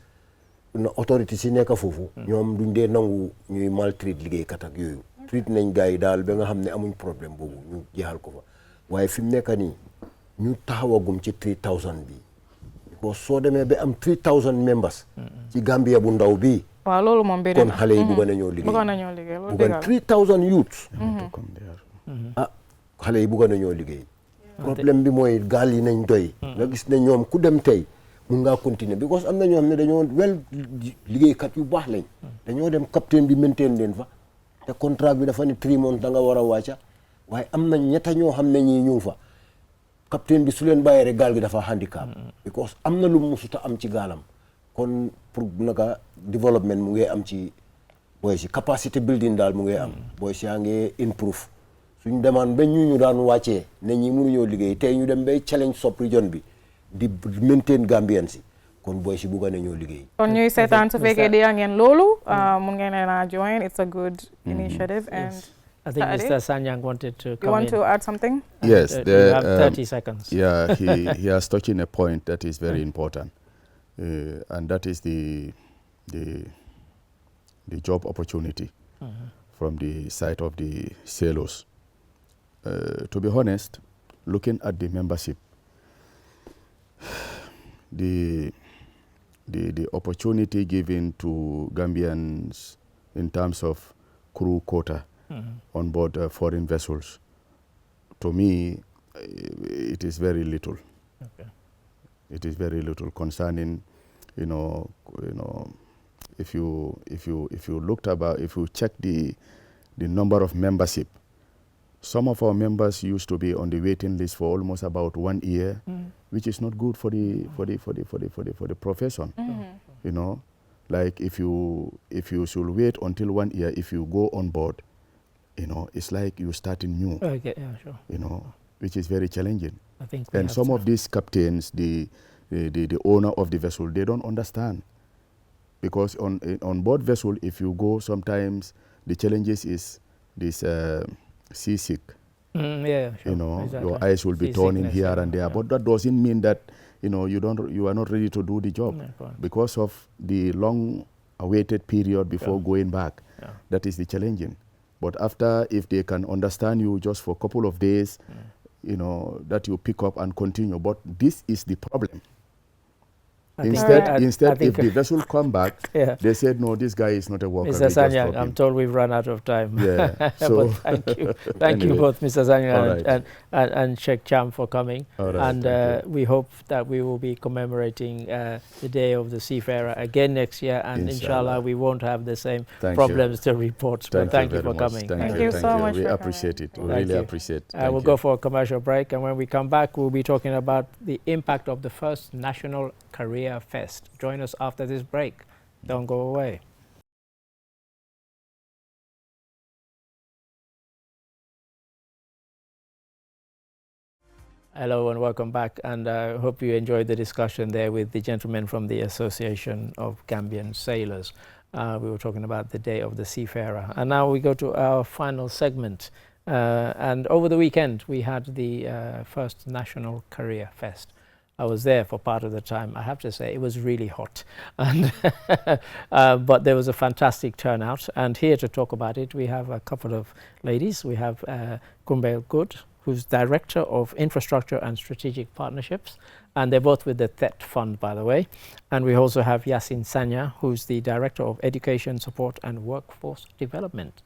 na autorité si nekk foofu ñoom duñ dee nangu ñuy maltraite liggéeykat ak yooyu treat nañ gars yi daal ba nga xam ne amuñ problème boobu ñu jeexal ko fa waaye fi mu nekk nii ñu taxawagum ci 3000 bi because soo demee ba am 3000 members ci Gambia bu ndaw bi waaw loolu moom bëri kon xale yi bëgg nañoo liggéey bëgg 3000 youths xale yi bëgg nañoo liggéey problème bi mooy gaal yi nañ doy nga gis ne ñoom ku dem tey mun ngaa continuer because am na ñoo xam ne dañoo liggéeykat yu baax lañ dañoo dem capitaine bi maintain leen fa te contrat bi dafa ne 3 months da nga war a wàcca waaye am na ñetta ñoo xam ne ñii ñu fa capitaine bi su leen bàyyee rek gaal gi dafa handicap because am na lu musuta am ci gaalam kon pour naka développement mu ngi am ci boy si capacity building daal mu ngi am boy si yaa ngi improve suñ demaan ba ñu daan wàccee ne ñi mënuñoo liggéey tey ñu dem bay challenge sub region bi di maintain Gambian si kon boy si bugga nañoo liggéey kon ñuy seetaan su fekkee di ngeen loolu mun ngeen a join. It's a good initiative. And I think Mr. Sanyang wanted to come you want in. to add something? Yes, You have 30 seconds. Yeah, he has touched on a point that is very important, and that is the job opportunity from the side of the sailors. To be honest, looking at the membership, the opportunity given to Gambians in terms of crew quota on board foreign vessels, to me, it is very little. Okay. It is very little concerning, if you check the number of membership, some of our members used to be on the waiting list for almost about 1 year, which is not good for the profession. You know, like if you should wait until 1 year, if you go on board, you know, it's like you starting new. Okay, yeah, sure. You know, which is very challenging. I think And some of these captains, the owner of the vessel, they don't understand. Because on board vessel, if you go, sometimes the challenges is this seasick. Yeah, sure. You know, Exactly. your eyes will be torn in Seasickness, here yeah, and there. yeah. But that doesn't mean that, you know, you are not ready to do the job. Yeah, correct. Because of the long awaited period before going back. Yeah. That is the challenging. But after, if they can understand you just for a couple of days, you know, that you pick up and continue. But this is the problem. I think- Instead, I instead, think- if the vessel come back, Yeah. they said, no, this guy is not a worker. Mr. we just Sanyang, drop I'm him." told we've run out of time. Yeah, so- But thank you. Thank you Anyway. both, Mr. Sanyang All right. and Sheikh Cham, for coming. All right, And thank we hope that we will be commemorating the Day of the Seafarer again next year. And inshallah, Inshallah. we won't have the same Thank you. problems to report. But thank you very for much. coming. Thank you so much We for appreciate coming. it. We Thank really you. appreciate it. We'll go for a commercial break, and when we come back, we'll be talking about the impact of the first National Career Fest. Join us after this break. Don't go away. Hello and welcome back, and I hope you enjoyed the discussion there with the gentlemen from the Association of Gambian Sailors. We were talking about the Day of the Seafarer, and now we go to our final segment. And over the weekend, we had the first National Career Fest. I was there for part of the time. I have to say it was really hot, and but there was a fantastic turnout. And here to talk about it, we have a couple of ladies. We have Kumbel Good, who's Director of Infrastructure and Strategic Partnerships, and they're both with the THET Fund, by the way. And we also have Yasin Sanya, who's the Director of Education Support and Workforce Development.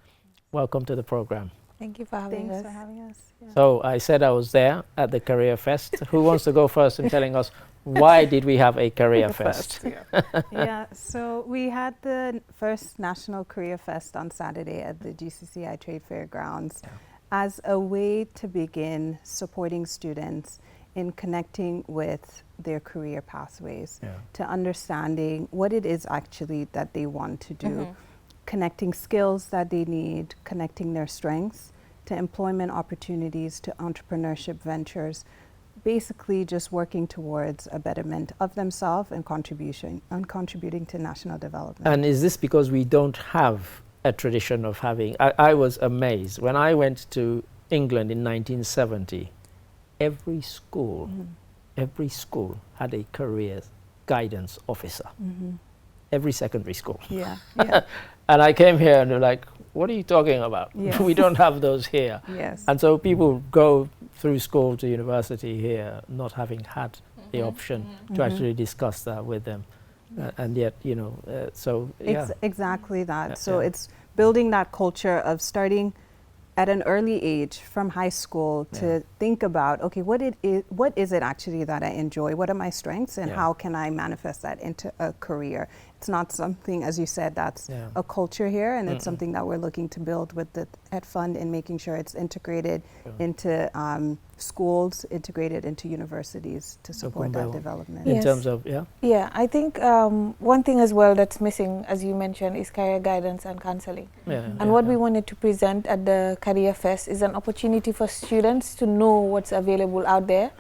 Welcome to the program. Thank you for having Thanks us. for having us. Yeah. So I said I was there at the Career Fest. Who wants to go first in telling us why did we have a Career Fest? Yeah, so we had the first National Career Fest on Saturday at the GCCI Trade Fair grounds as a way to begin supporting students in connecting with their career pathways, to understanding what it is actually that they want to do, connecting skills that they need, connecting their strengths to employment opportunities, to entrepreneurship ventures, basically just working towards a betterment of themselves and contributing to national development. And is this because we don't have a tradition of having... I was amazed. When I went to England in 1970, every school had a career guidance officer. Every secondary school. Yeah. And I came here and they're like, what are you talking about? Yes. We don't have those here. Yes. And so people go through school to university here not having had the option to actually discuss that with them. And yet, you know, so yeah. Exactly that. Yeah, So yeah. it's building that culture of starting at an early age, from high school, to think about, okay, what is it actually that I enjoy? What are my strengths, and how can I manifest that into a career? It's not something, as you said, that's a culture here, and it's something that we're looking to build with the Ed Fund and making sure it's integrated into schools, integrated into universities to support that development. In terms of, Yeah, I think one thing as well that's missing, as you mentioned, is career guidance and counseling. And what we wanted to present at the Career Fest is an opportunity for students to know what's available out there,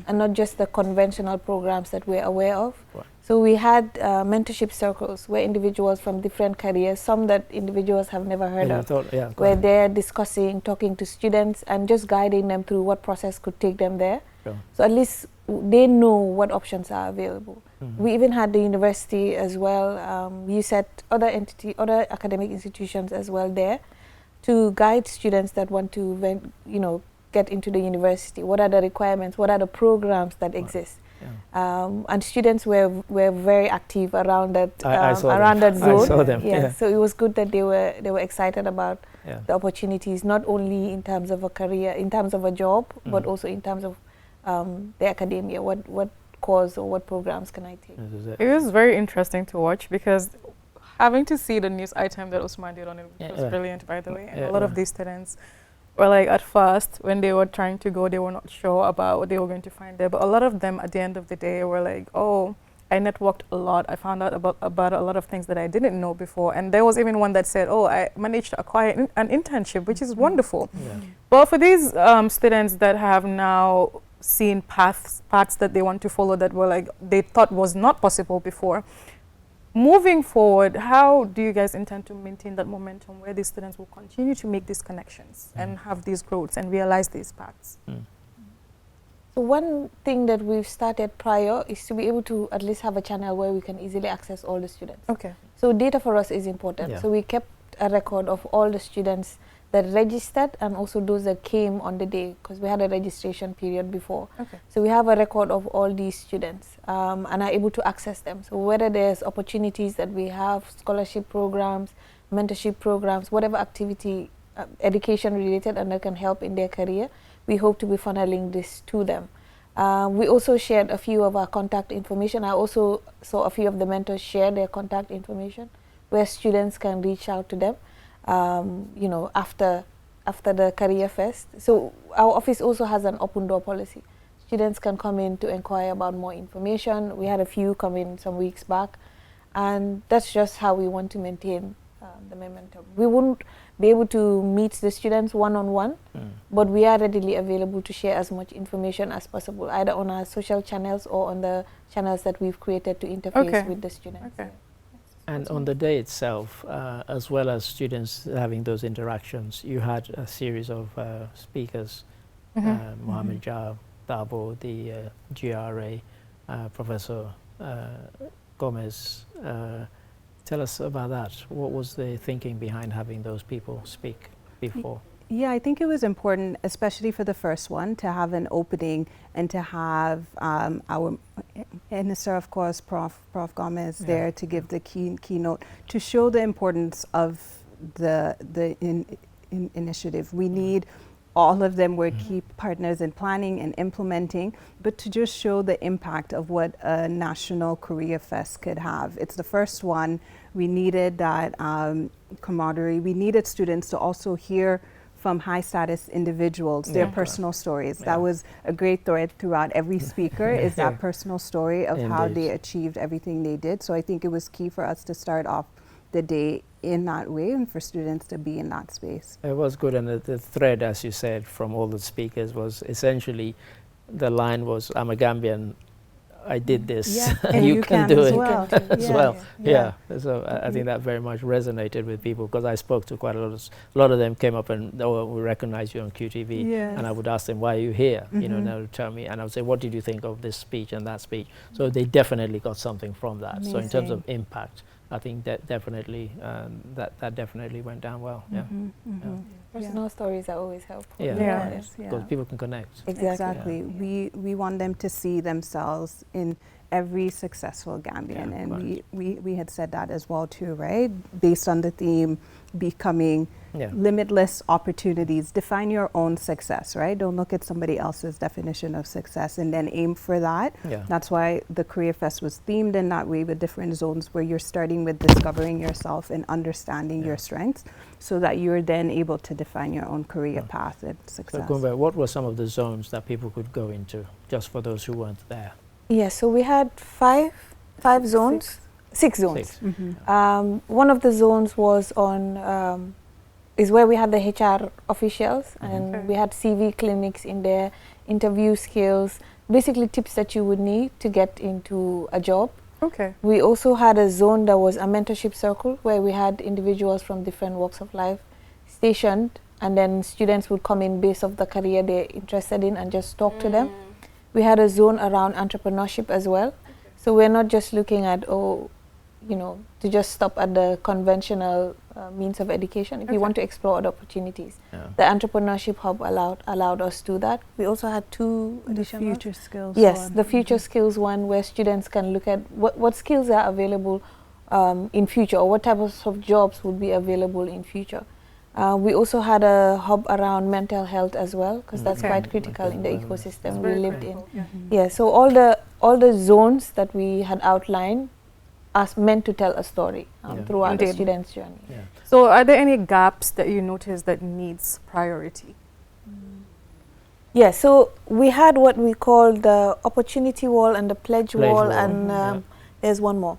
and not just the conventional programs that we're aware of. So we had mentorship circles where individuals from different careers, some that individuals have never heard of, where they're discussing, talking to students, and just guiding them through what process could take them there. So at least they know what options are available. We even had the university as well. You said other academic institutions as well there to guide students that want to, get into the university. What are the requirements? What are the programs that exist? And students were very active around that around that zone. I saw them. So it was good that they were excited about the opportunities, not only in terms of a career, in terms of a job, but also in terms of the academia. What course or what programs can I take? It was very interesting to watch, because having to see the news item that Usman did on it was brilliant, by the way. And a lot of these students were like, at first, when they were trying to go, they were not sure about what they were going to find there. But a lot of them, at the end of the day, were like, oh, I networked a lot. I found out about a lot of things that I didn't know before. And there was even one that said, oh, I managed to acquire an internship, which is wonderful. But for these students that have now seen paths that they want to follow that were like, they thought was not possible before, moving forward, how do you guys intend to maintain that momentum where these students will continue to make these connections and have these growths and realize these paths? So one thing that we've started prior is to be able to at least have a channel where we can easily access all the students. So data for us is important. So we kept a record of all the students that registered and also those that came on the day, because we had a registration period before. So we have a record of all these students and are able to access them. So whether there's opportunities that we have, scholarship programs, mentorship programs, whatever activity, education related, and that can help in their career, we hope to be funneling this to them. We also shared a few of our contact information. I also saw a few of the mentors share their contact information where students can reach out to them. After the Career Fest. So our office also has an open door policy. Students can come in to inquire about more information. We had a few come in some weeks back, and that's just how we want to maintain the momentum. We wouldn't be able to meet the students one-on-one, but we are readily available to share as much information as possible, either on our social channels or on the channels that we've created to interface with the students. And on the day itself, as well as students having those interactions, you had a series of speakers, Mohamed Dabo, the GRA, Professor Gomez. Tell us about that. What was the thinking behind having those people speak before? Yeah, I think it was important, especially for the first one, to have an opening and to have our minister, of course, Prof. Gomez there to give the keynote, to show the importance of the initiative. We need all of them. We're key partners in planning and implementing, but to just show the impact of what a national Career Fest could have. It's the first one. We needed that camaraderie. We needed students to also hear from high status individuals, their personal stories. That was a great thread throughout every speaker, is that personal story of how they achieved everything they did. So I think it was key for us to start off the day in that way and for students to be in that space. It was good, and the thread, as you said, from all the speakers was essentially, the line was, I'm a Gambian, I did this, and you can do as it well. as well. So I think that very much resonated with people, because I spoke to quite a lot of them came up and, oh, we recognize you on QTV, and I would ask them, why are you here? You know, and they would tell me, and I would say, what did you think of this speech and that speech? So they definitely got something from that. Amazing. So in terms of impact, I think that definitely that definitely went down well. Personal stories are always helpful. Because people can connect. Exactly. We want them to see themselves in every successful Gambian, Yeah, and right. we had said that as well too, right? Based on the theme becoming Yeah. limitless opportunities. Define your own success, right? Don't look at somebody else's definition of success and then aim for that. Yeah. That's why the Career Fest was themed in that way, with different zones where you're starting with discovering yourself and understanding Yeah. your strengths, so that you're then able to define your own career path and So success. Kumba, what were some of the zones that people could go into, just for those who weren't there? Yeah, so we had five zones, six zones. 6. Mhm. One of the zones was on, is where we had the HR officials, and Okay. we had CV clinics in there, interview skills, basically tips that you would need to get into a job. Okay. We also had a zone that was a mentorship circle, where we had individuals from different walks of life stationed, and then students would come in based off the career they're interested in and just talk to them. We had a zone around entrepreneurship as well. So we're not just looking at, to just stop at the conventional means of education. If you want to explore other opportunities, Yeah. the entrepreneurship hub allowed us to do that. We also had 2 The additional. future skills. Yes, one. the future skills one, where students can look at what skills are available in future, or what types of jobs would be available in future. We also had a hub around mental health as well, because that's Okay. quite critical in the Mental wellness. ecosystem we Very lived in. critical, yeah. Yeah, so all the zones that we had outlined are meant to tell a story Yeah. throughout the Indeed. student's journey. Yeah. So are there any gaps that you notice that needs priority? Yeah, so we had what we call the opportunity wall and the pledge Pledge wall, wall, and yeah. there's one more.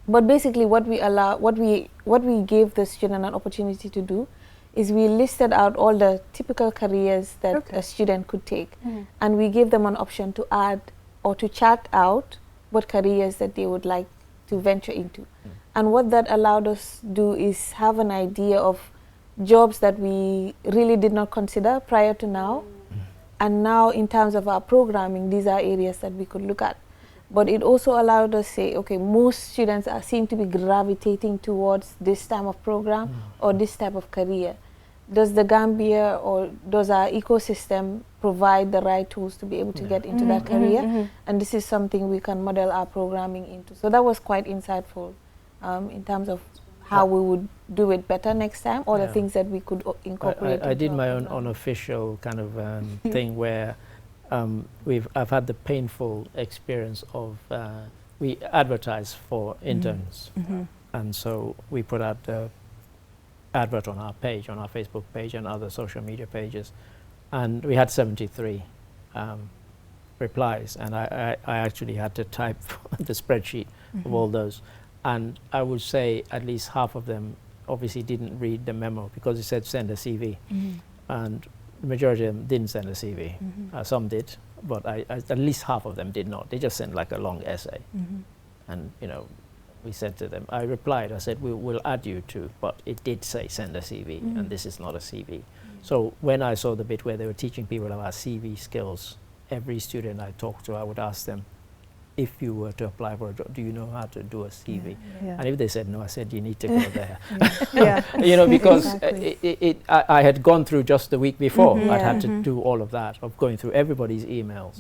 But basically, what we gave the student an opportunity to do is we listed out all the typical careers that Okay. a student could take, and we gave them an option to add or to chart out what careers that they would like to venture into. And what that allowed us to do is have an idea of jobs that we really did not consider prior to now. And now, in terms of our programming, these are areas that we could look at. But it also allowed us to say, okay, most students seem to be gravitating towards this type of program or this type of career. Does the Gambia or does our ecosystem provide the right tools to be able to get into that career? And this is something we can model our programming into. So that was quite insightful in terms of how we would do it better next time, or the Yeah. things that we could incorporate. I into did our my own program. unofficial kind of thing where I've had the painful experience of we advertise for interns, and so we put out the advert on our page, on our Facebook page and other social media pages, and we had 73 replies, and I actually had to type the spreadsheet of all those, and I would say at least half of them obviously didn't read the memo because it said send a CV, and the majority of them didn't send a CV. Some did, but at least half of them did not. They just sent like a long essay, and we said to them, I replied, I said, we'll add you to, but it did say send a CV, and this is not a CV. So when I saw the bit where they were teaching people about CV skills, every student I talked to, I would ask them, if you were to apply for a job, do you know how to do a CV? Yeah. And if they said no, I said, you need to go there. Yeah. Because Exactly. I had gone through just the week before, I'd had to Mhm. do all of that, of going through everybody's emails.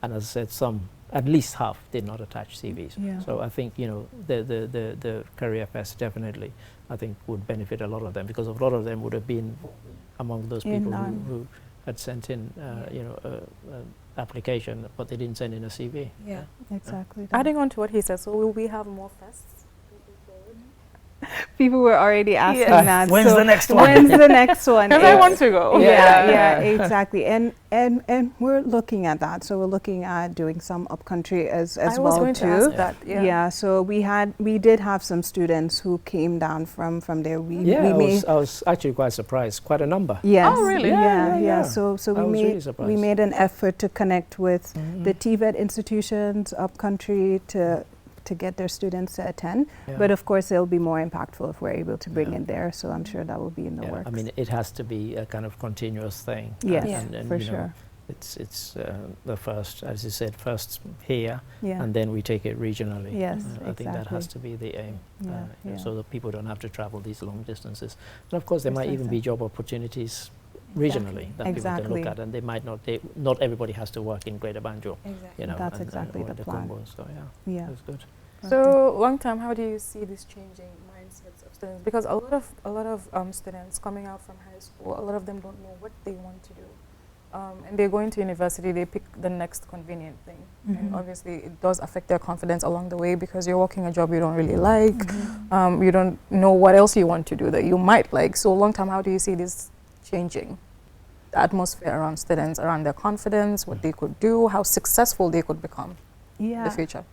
And as I said, at least half did not attach CVs. Yeah. So I think, the Career Fest definitely, I think, would benefit a lot of them, because a lot of them would have been among those In people on. who had sent in, application, but they didn't send in a CV. Yeah. Exactly. Adding on to what he said, so will we have more fests? People were already asking Yes. that. When's so the next one? When's the next one? Because I want to go. Yeah, exactly. And we're looking at that. So we're looking at doing some upcountry as I was well going too. to ask that. Yeah. So we did have some students who came down from there. I was actually quite surprised, quite a number. Yes. Oh, really? Yeah. So I was really we surprised. made an effort to connect with the TVET institutions upcountry to get their students to attend. Yeah. But of course, it'll be more impactful if we're able to bring Yeah. it there. So I'm sure that will be in the Yeah, works. I mean, it has to be a kind of continuous thing. Yes, and for you know, sure. It's the first, as you said, first here, Yeah. and then we take it regionally. Yes, I think that has exactly. to be the aim, Yeah, so that people don't have to travel these long distances. And of course, there might even be Precisely. job opportunities regionally that people can Exactly. look at, and they might not. Not everybody has to work in Greater Banjul. Exactly. You know, That's and exactly or the in plan. Kumbo, so yeah, Yeah. that's good. So long term, how do you see this changing mindsets of students? Because a lot of students coming out from high school, a lot of them don't know what they want to do, and they go into university. They pick the next convenient thing, and obviously it does affect their confidence along the way because you're working a job you don't really like. You don't know what else you want to do that you might like. So long term, how do you see this changing the atmosphere around students, around their confidence, what they could do, how successful they could become in the future?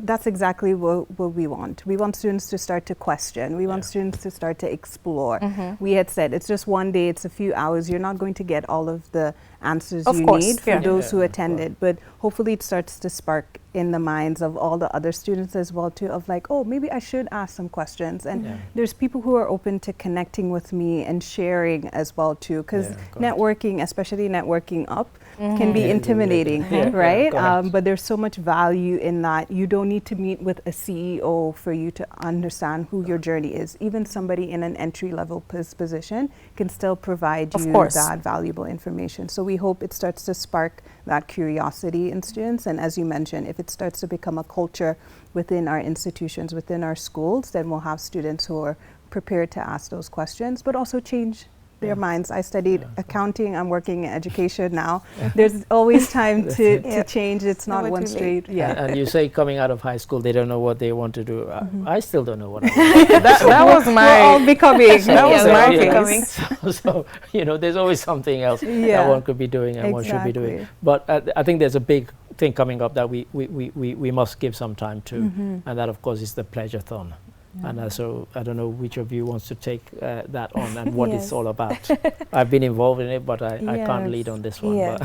That's exactly what we want. We want students to start to question. We want students to start to explore. We had said it's just one day, it's a few hours. You're not going to get all of the answers Of you course, need for yeah. those who attended, but hopefully it starts to spark in the minds of all the other students as well too, of like, oh, maybe I should ask some questions. And there's people who are open to connecting with me and sharing as well too, because networking, especially networking up, can be intimidating, right? But there's so much value in that. You don't need to meet with a CEO for you to understand who your journey is. Even somebody in an entry-level position can still provide you that valuable information. So we hope it starts to spark that curiosity in students. And as you mentioned, if it starts to become a culture within our institutions, within our schools, then we'll have students who are prepared to ask those questions, but also change their minds. I studied accounting. I'm working in education now. There's always time to change. It's not one straight. And you say coming out of high school, they don't know what they want to do. I still don't know what I want to do. that was my... We're all becoming. That was my becoming. So, you know, there's always something else that one could be doing and one should be doing. But I think there's a big thing coming up that we must give some time to. And that, of course, is the Pleasure-thon. And so I don't know which of you wants to take that on and what it's all about. I've been involved in it, but I can't lead on this one.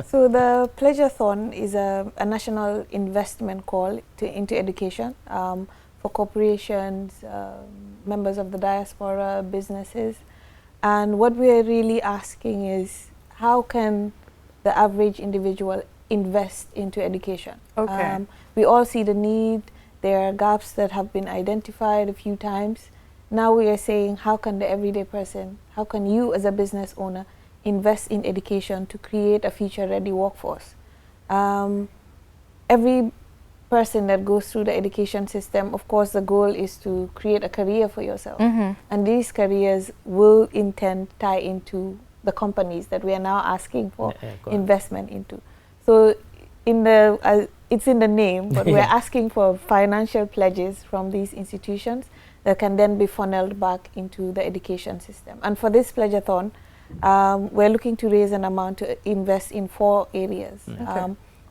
So the Pleasure-thon is a national investment call into education for corporations, members of the diaspora, businesses. And what we're really asking is, how can the average individual invest into education? We all see the need. There are gaps that have been identified a few times. Now we are saying, how can the everyday person, how can you as a business owner invest in education to create a future-ready workforce? Every person that goes through the education system, of course, the goal is to create a career for yourself. And these careers will in turn tie into the companies that we are now asking for investment into. So in the it's in the name, but we're asking for financial pledges from these institutions that can then be funneled back into the education system. And for this Pleasure-thon, we're looking to raise an amount to invest in 4 areas.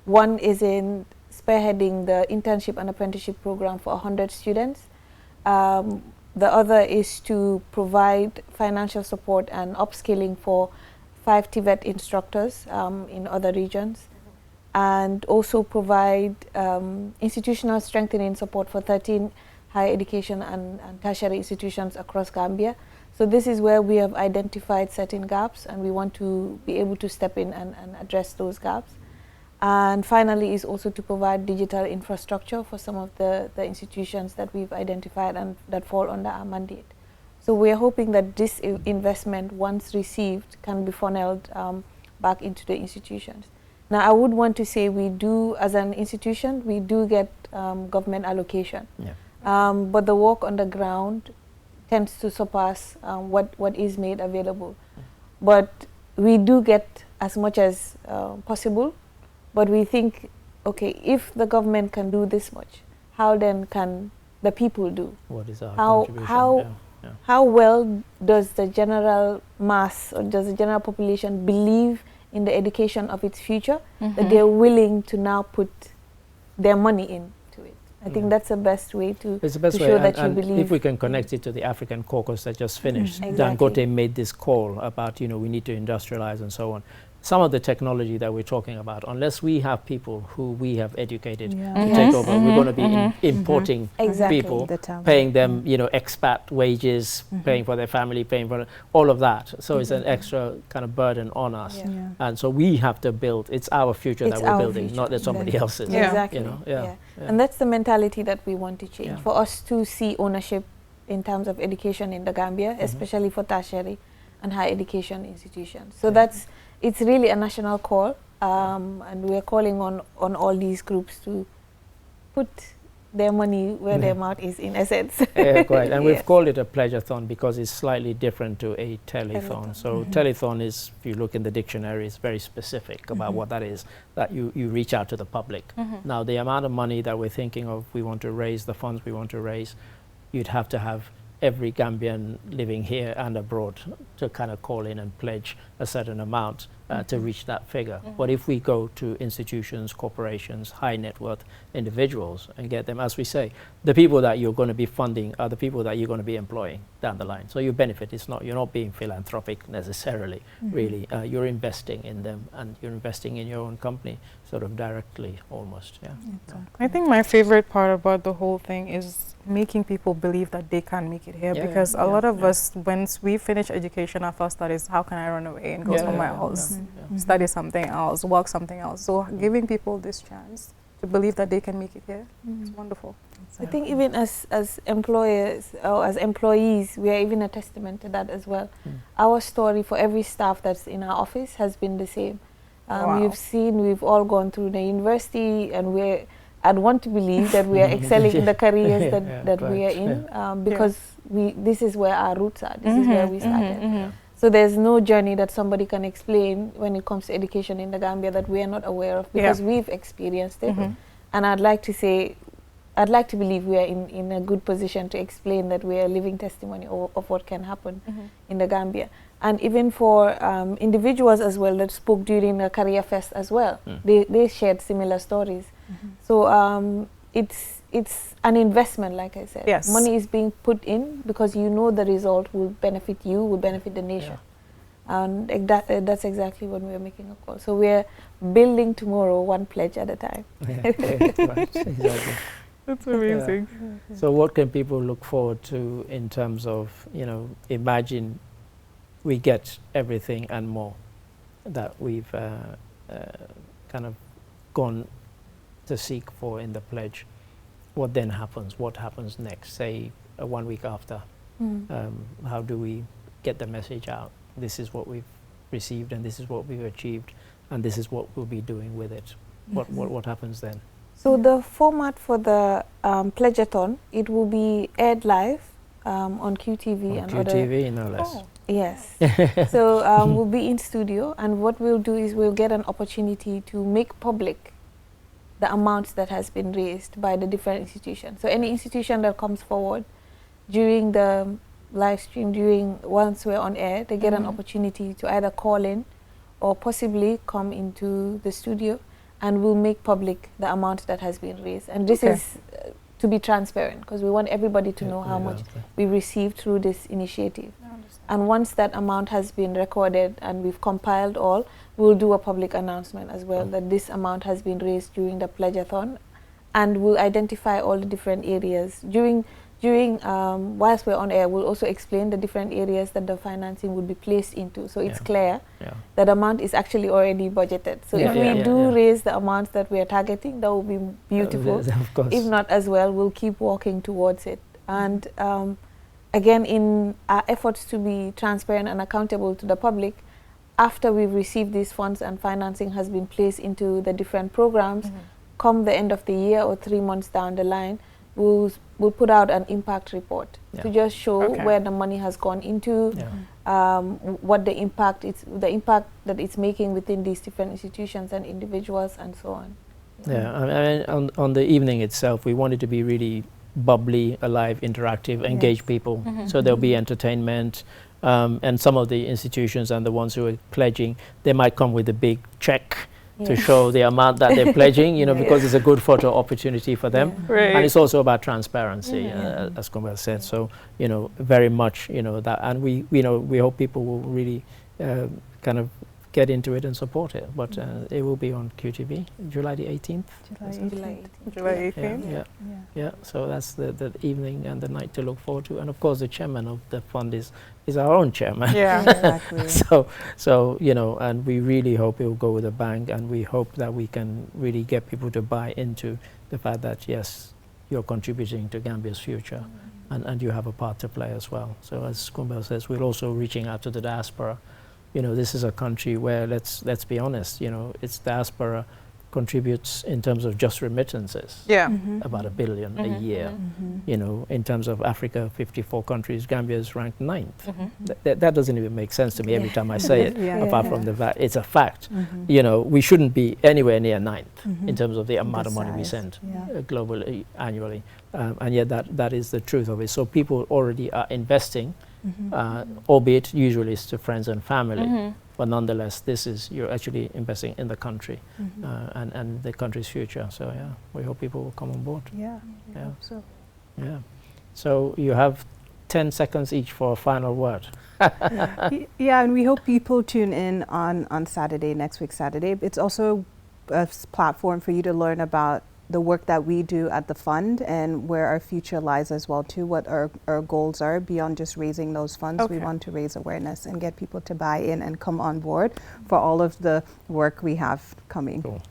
One is in spearheading the internship and apprenticeship program for 100 students. The other is to provide financial support and upskilling for 5 TVET instructors in other regions, and also provide institutional strengthening support for 13 higher education and tertiary institutions across Gambia. So this is where we have identified certain gaps, and we want to be able to step in and address those gaps. And finally is also to provide digital infrastructure for some of the institutions that we've identified and that fall under our mandate. So we're hoping that this investment, once received, can be funneled back into the institutions. Now, I would want to say we do, as an institution, we do get government allocation. But the work on the ground tends to surpass what is made available. But we do get as much as possible. But we think, okay, if the government can do this much, how then can the people do? What is our contribution? How well does the general mass or does the general population believe in the education of its future, that they're willing to now put their money into it? I think that's the best way to show that you believe. If we can connect it to the African caucus that just finished, Dangote made this call about, we need to industrialize and so on. Some of the technology that we're talking about, unless we have people who we have educated to take over, we're going to be importing people, paying them, expat wages, paying for their family, paying for all of that. So it's an extra kind of burden on us. And so we have to build. It's our future that we're building, not that somebody else's. Exactly. And that's the mentality that we want to change. For us to see ownership in terms of education in the Gambia, especially for tertiary and higher education institutions. So it's really a national call, and we're calling on all these groups to put their money where their mouth is, in essence. Yeah, quite. And we've called it a pleasure-thon because it's slightly different to a telethon. So telethon is, if you look in the dictionary, it's very specific about what that is, that you reach out to the public. Now, the amount of money that we're thinking of, we want to raise, the funds we want to raise, you'd have to have every Gambian living here and abroad to kind of call in and pledge a certain amount to reach that figure. But if we go to institutions, corporations, high net worth individuals and get them, as we say, the people that you're going to be funding are the people that you're going to be employing down the line. So you benefit. You're not being philanthropic necessarily, really. You're investing in them, and you're investing in your own company sort of directly almost. Yeah. I think my favorite part about the whole thing is making people believe that they can make it here, because a lot of us, once we finish education, our first thought is, how can I run away and go somewhere else, study something else, work something else. So giving people this chance to believe that they can make it here is wonderful. I think even as employers or as employees, we are even a testament to that as well. Our story for every staff that's in our office has been the same. We've all gone through the university, and I'd want to believe that we are excelling in the careers that we are in, because this is where our roots are. This is where we started. So there's no journey that somebody can explain when it comes to education in the Gambia that we are not aware of, because we've experienced it. And I'd like to believe we are in a good position to explain that we are a living testimony of what can happen in the Gambia. And even for individuals as well that spoke during the Career Fest as well, they shared similar stories. So it's an investment, like I said. Money is being put in because you know the result will benefit you, will benefit the nation. And that's exactly what we're making a call. So we're building tomorrow one pledge at a time. Exactly. That's amazing. So what can people look forward to in terms of, imagine we get everything and more that we've kind of gone to seek for in the pledge? What then happens? What happens next? Say 1 week after. How do we get the message out? This is what we've received, and this is what we've achieved, and this is what we'll be doing with it. What happens then? So the format for the Pledgeathon, it will be aired live on QTV and other. QTV, no less. Yes. So we'll be in studio, and what we'll do is we'll get an opportunity to make public the amounts that has been raised by the different institutions. So any institution that comes forward during the live stream, once we're on air, they get an opportunity to either call in or possibly come into the studio, and we'll make public the amount that has been raised. And this is to be transparent, because we want everybody to know how much we received through this initiative. And once that amount has been recorded and we've compiled all, we'll do a public announcement as well that this amount has been raised during the Pledgeathon, and we'll identify all the different areas. Whilst we're on air, we'll also explain the different areas that the financing would be placed into, so it's clear that amount is actually already budgeted. So if we do raise the amounts that we are targeting, that will be beautiful. Of course. If not as well, we'll keep walking towards it. And again, in our efforts to be transparent and accountable to the public, after we've received these funds and financing has been placed into the different programs, come the end of the year or 3 months down the line, we'll put out an impact report to just show where the money has gone into, what the impact that it's making within these different institutions and individuals, and so on. I mean, on the evening itself, we wanted to be really bubbly, alive, interactive, engage people. So there'll be entertainment, and some of the institutions and the ones who are pledging, they might come with a big check to show the amount that they're pledging, because it's a good photo opportunity for them. And it's also about transparency, as Kumbal said. So, very much, that, and we hope people will really kind of get into it and support it. But it will be on QTV, July the 18th. July 18th. Yeah. So that's the evening and the night to look forward to. And of course, the chairman of the fund is our own chairman. Exactly. So and we really hope it will go with a bang, and we hope that we can really get people to buy into the fact that yes, you're contributing to Gambia's future. and you have a part to play as well. So as Kumbel says, we're also reaching out to the diaspora. You know, this is a country where, let's be honest, you know, its diaspora contributes in terms of just remittances about $1 billion a year. You know, in terms of Africa, 54 countries, Gambia is ranked 9th. That doesn't even make sense to me every time I say it, apart from the fact it's a fact. You know, we shouldn't be anywhere near 9th in terms of the amount of money we send globally, annually. And yet that is the truth of it. So people already are investing, albeit usually it's to friends and family. But nonetheless, you're actually investing in the country and the country's future. So yeah, we hope people will come on board. Yeah, I hope so. Yeah. So you have 10 seconds each for a final word. Yeah, and we hope people tune in on Saturday, next week Saturday. It's also a platform for you to learn about the work that we do at the fund and where our future lies as well too, what our goals are beyond just raising those funds. We want to raise awareness and get people to buy in and come on board for all of the work we have coming. Cool.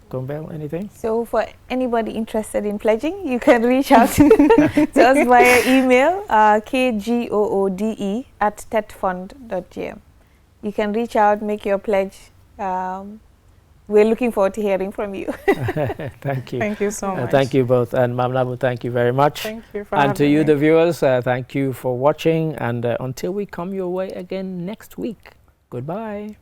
Kumbel, anything? So for anybody interested in pledging, you can reach out to us via email, kgoode@tetfund.gm. You can reach out, make your pledge. We're looking forward to hearing from you. Thank you. Thank you so much. Thank you both. And Mam Nabu, thank you very much. Thank you for And to you, me. the viewers, thank you for watching. And until we come your way again next week, goodbye.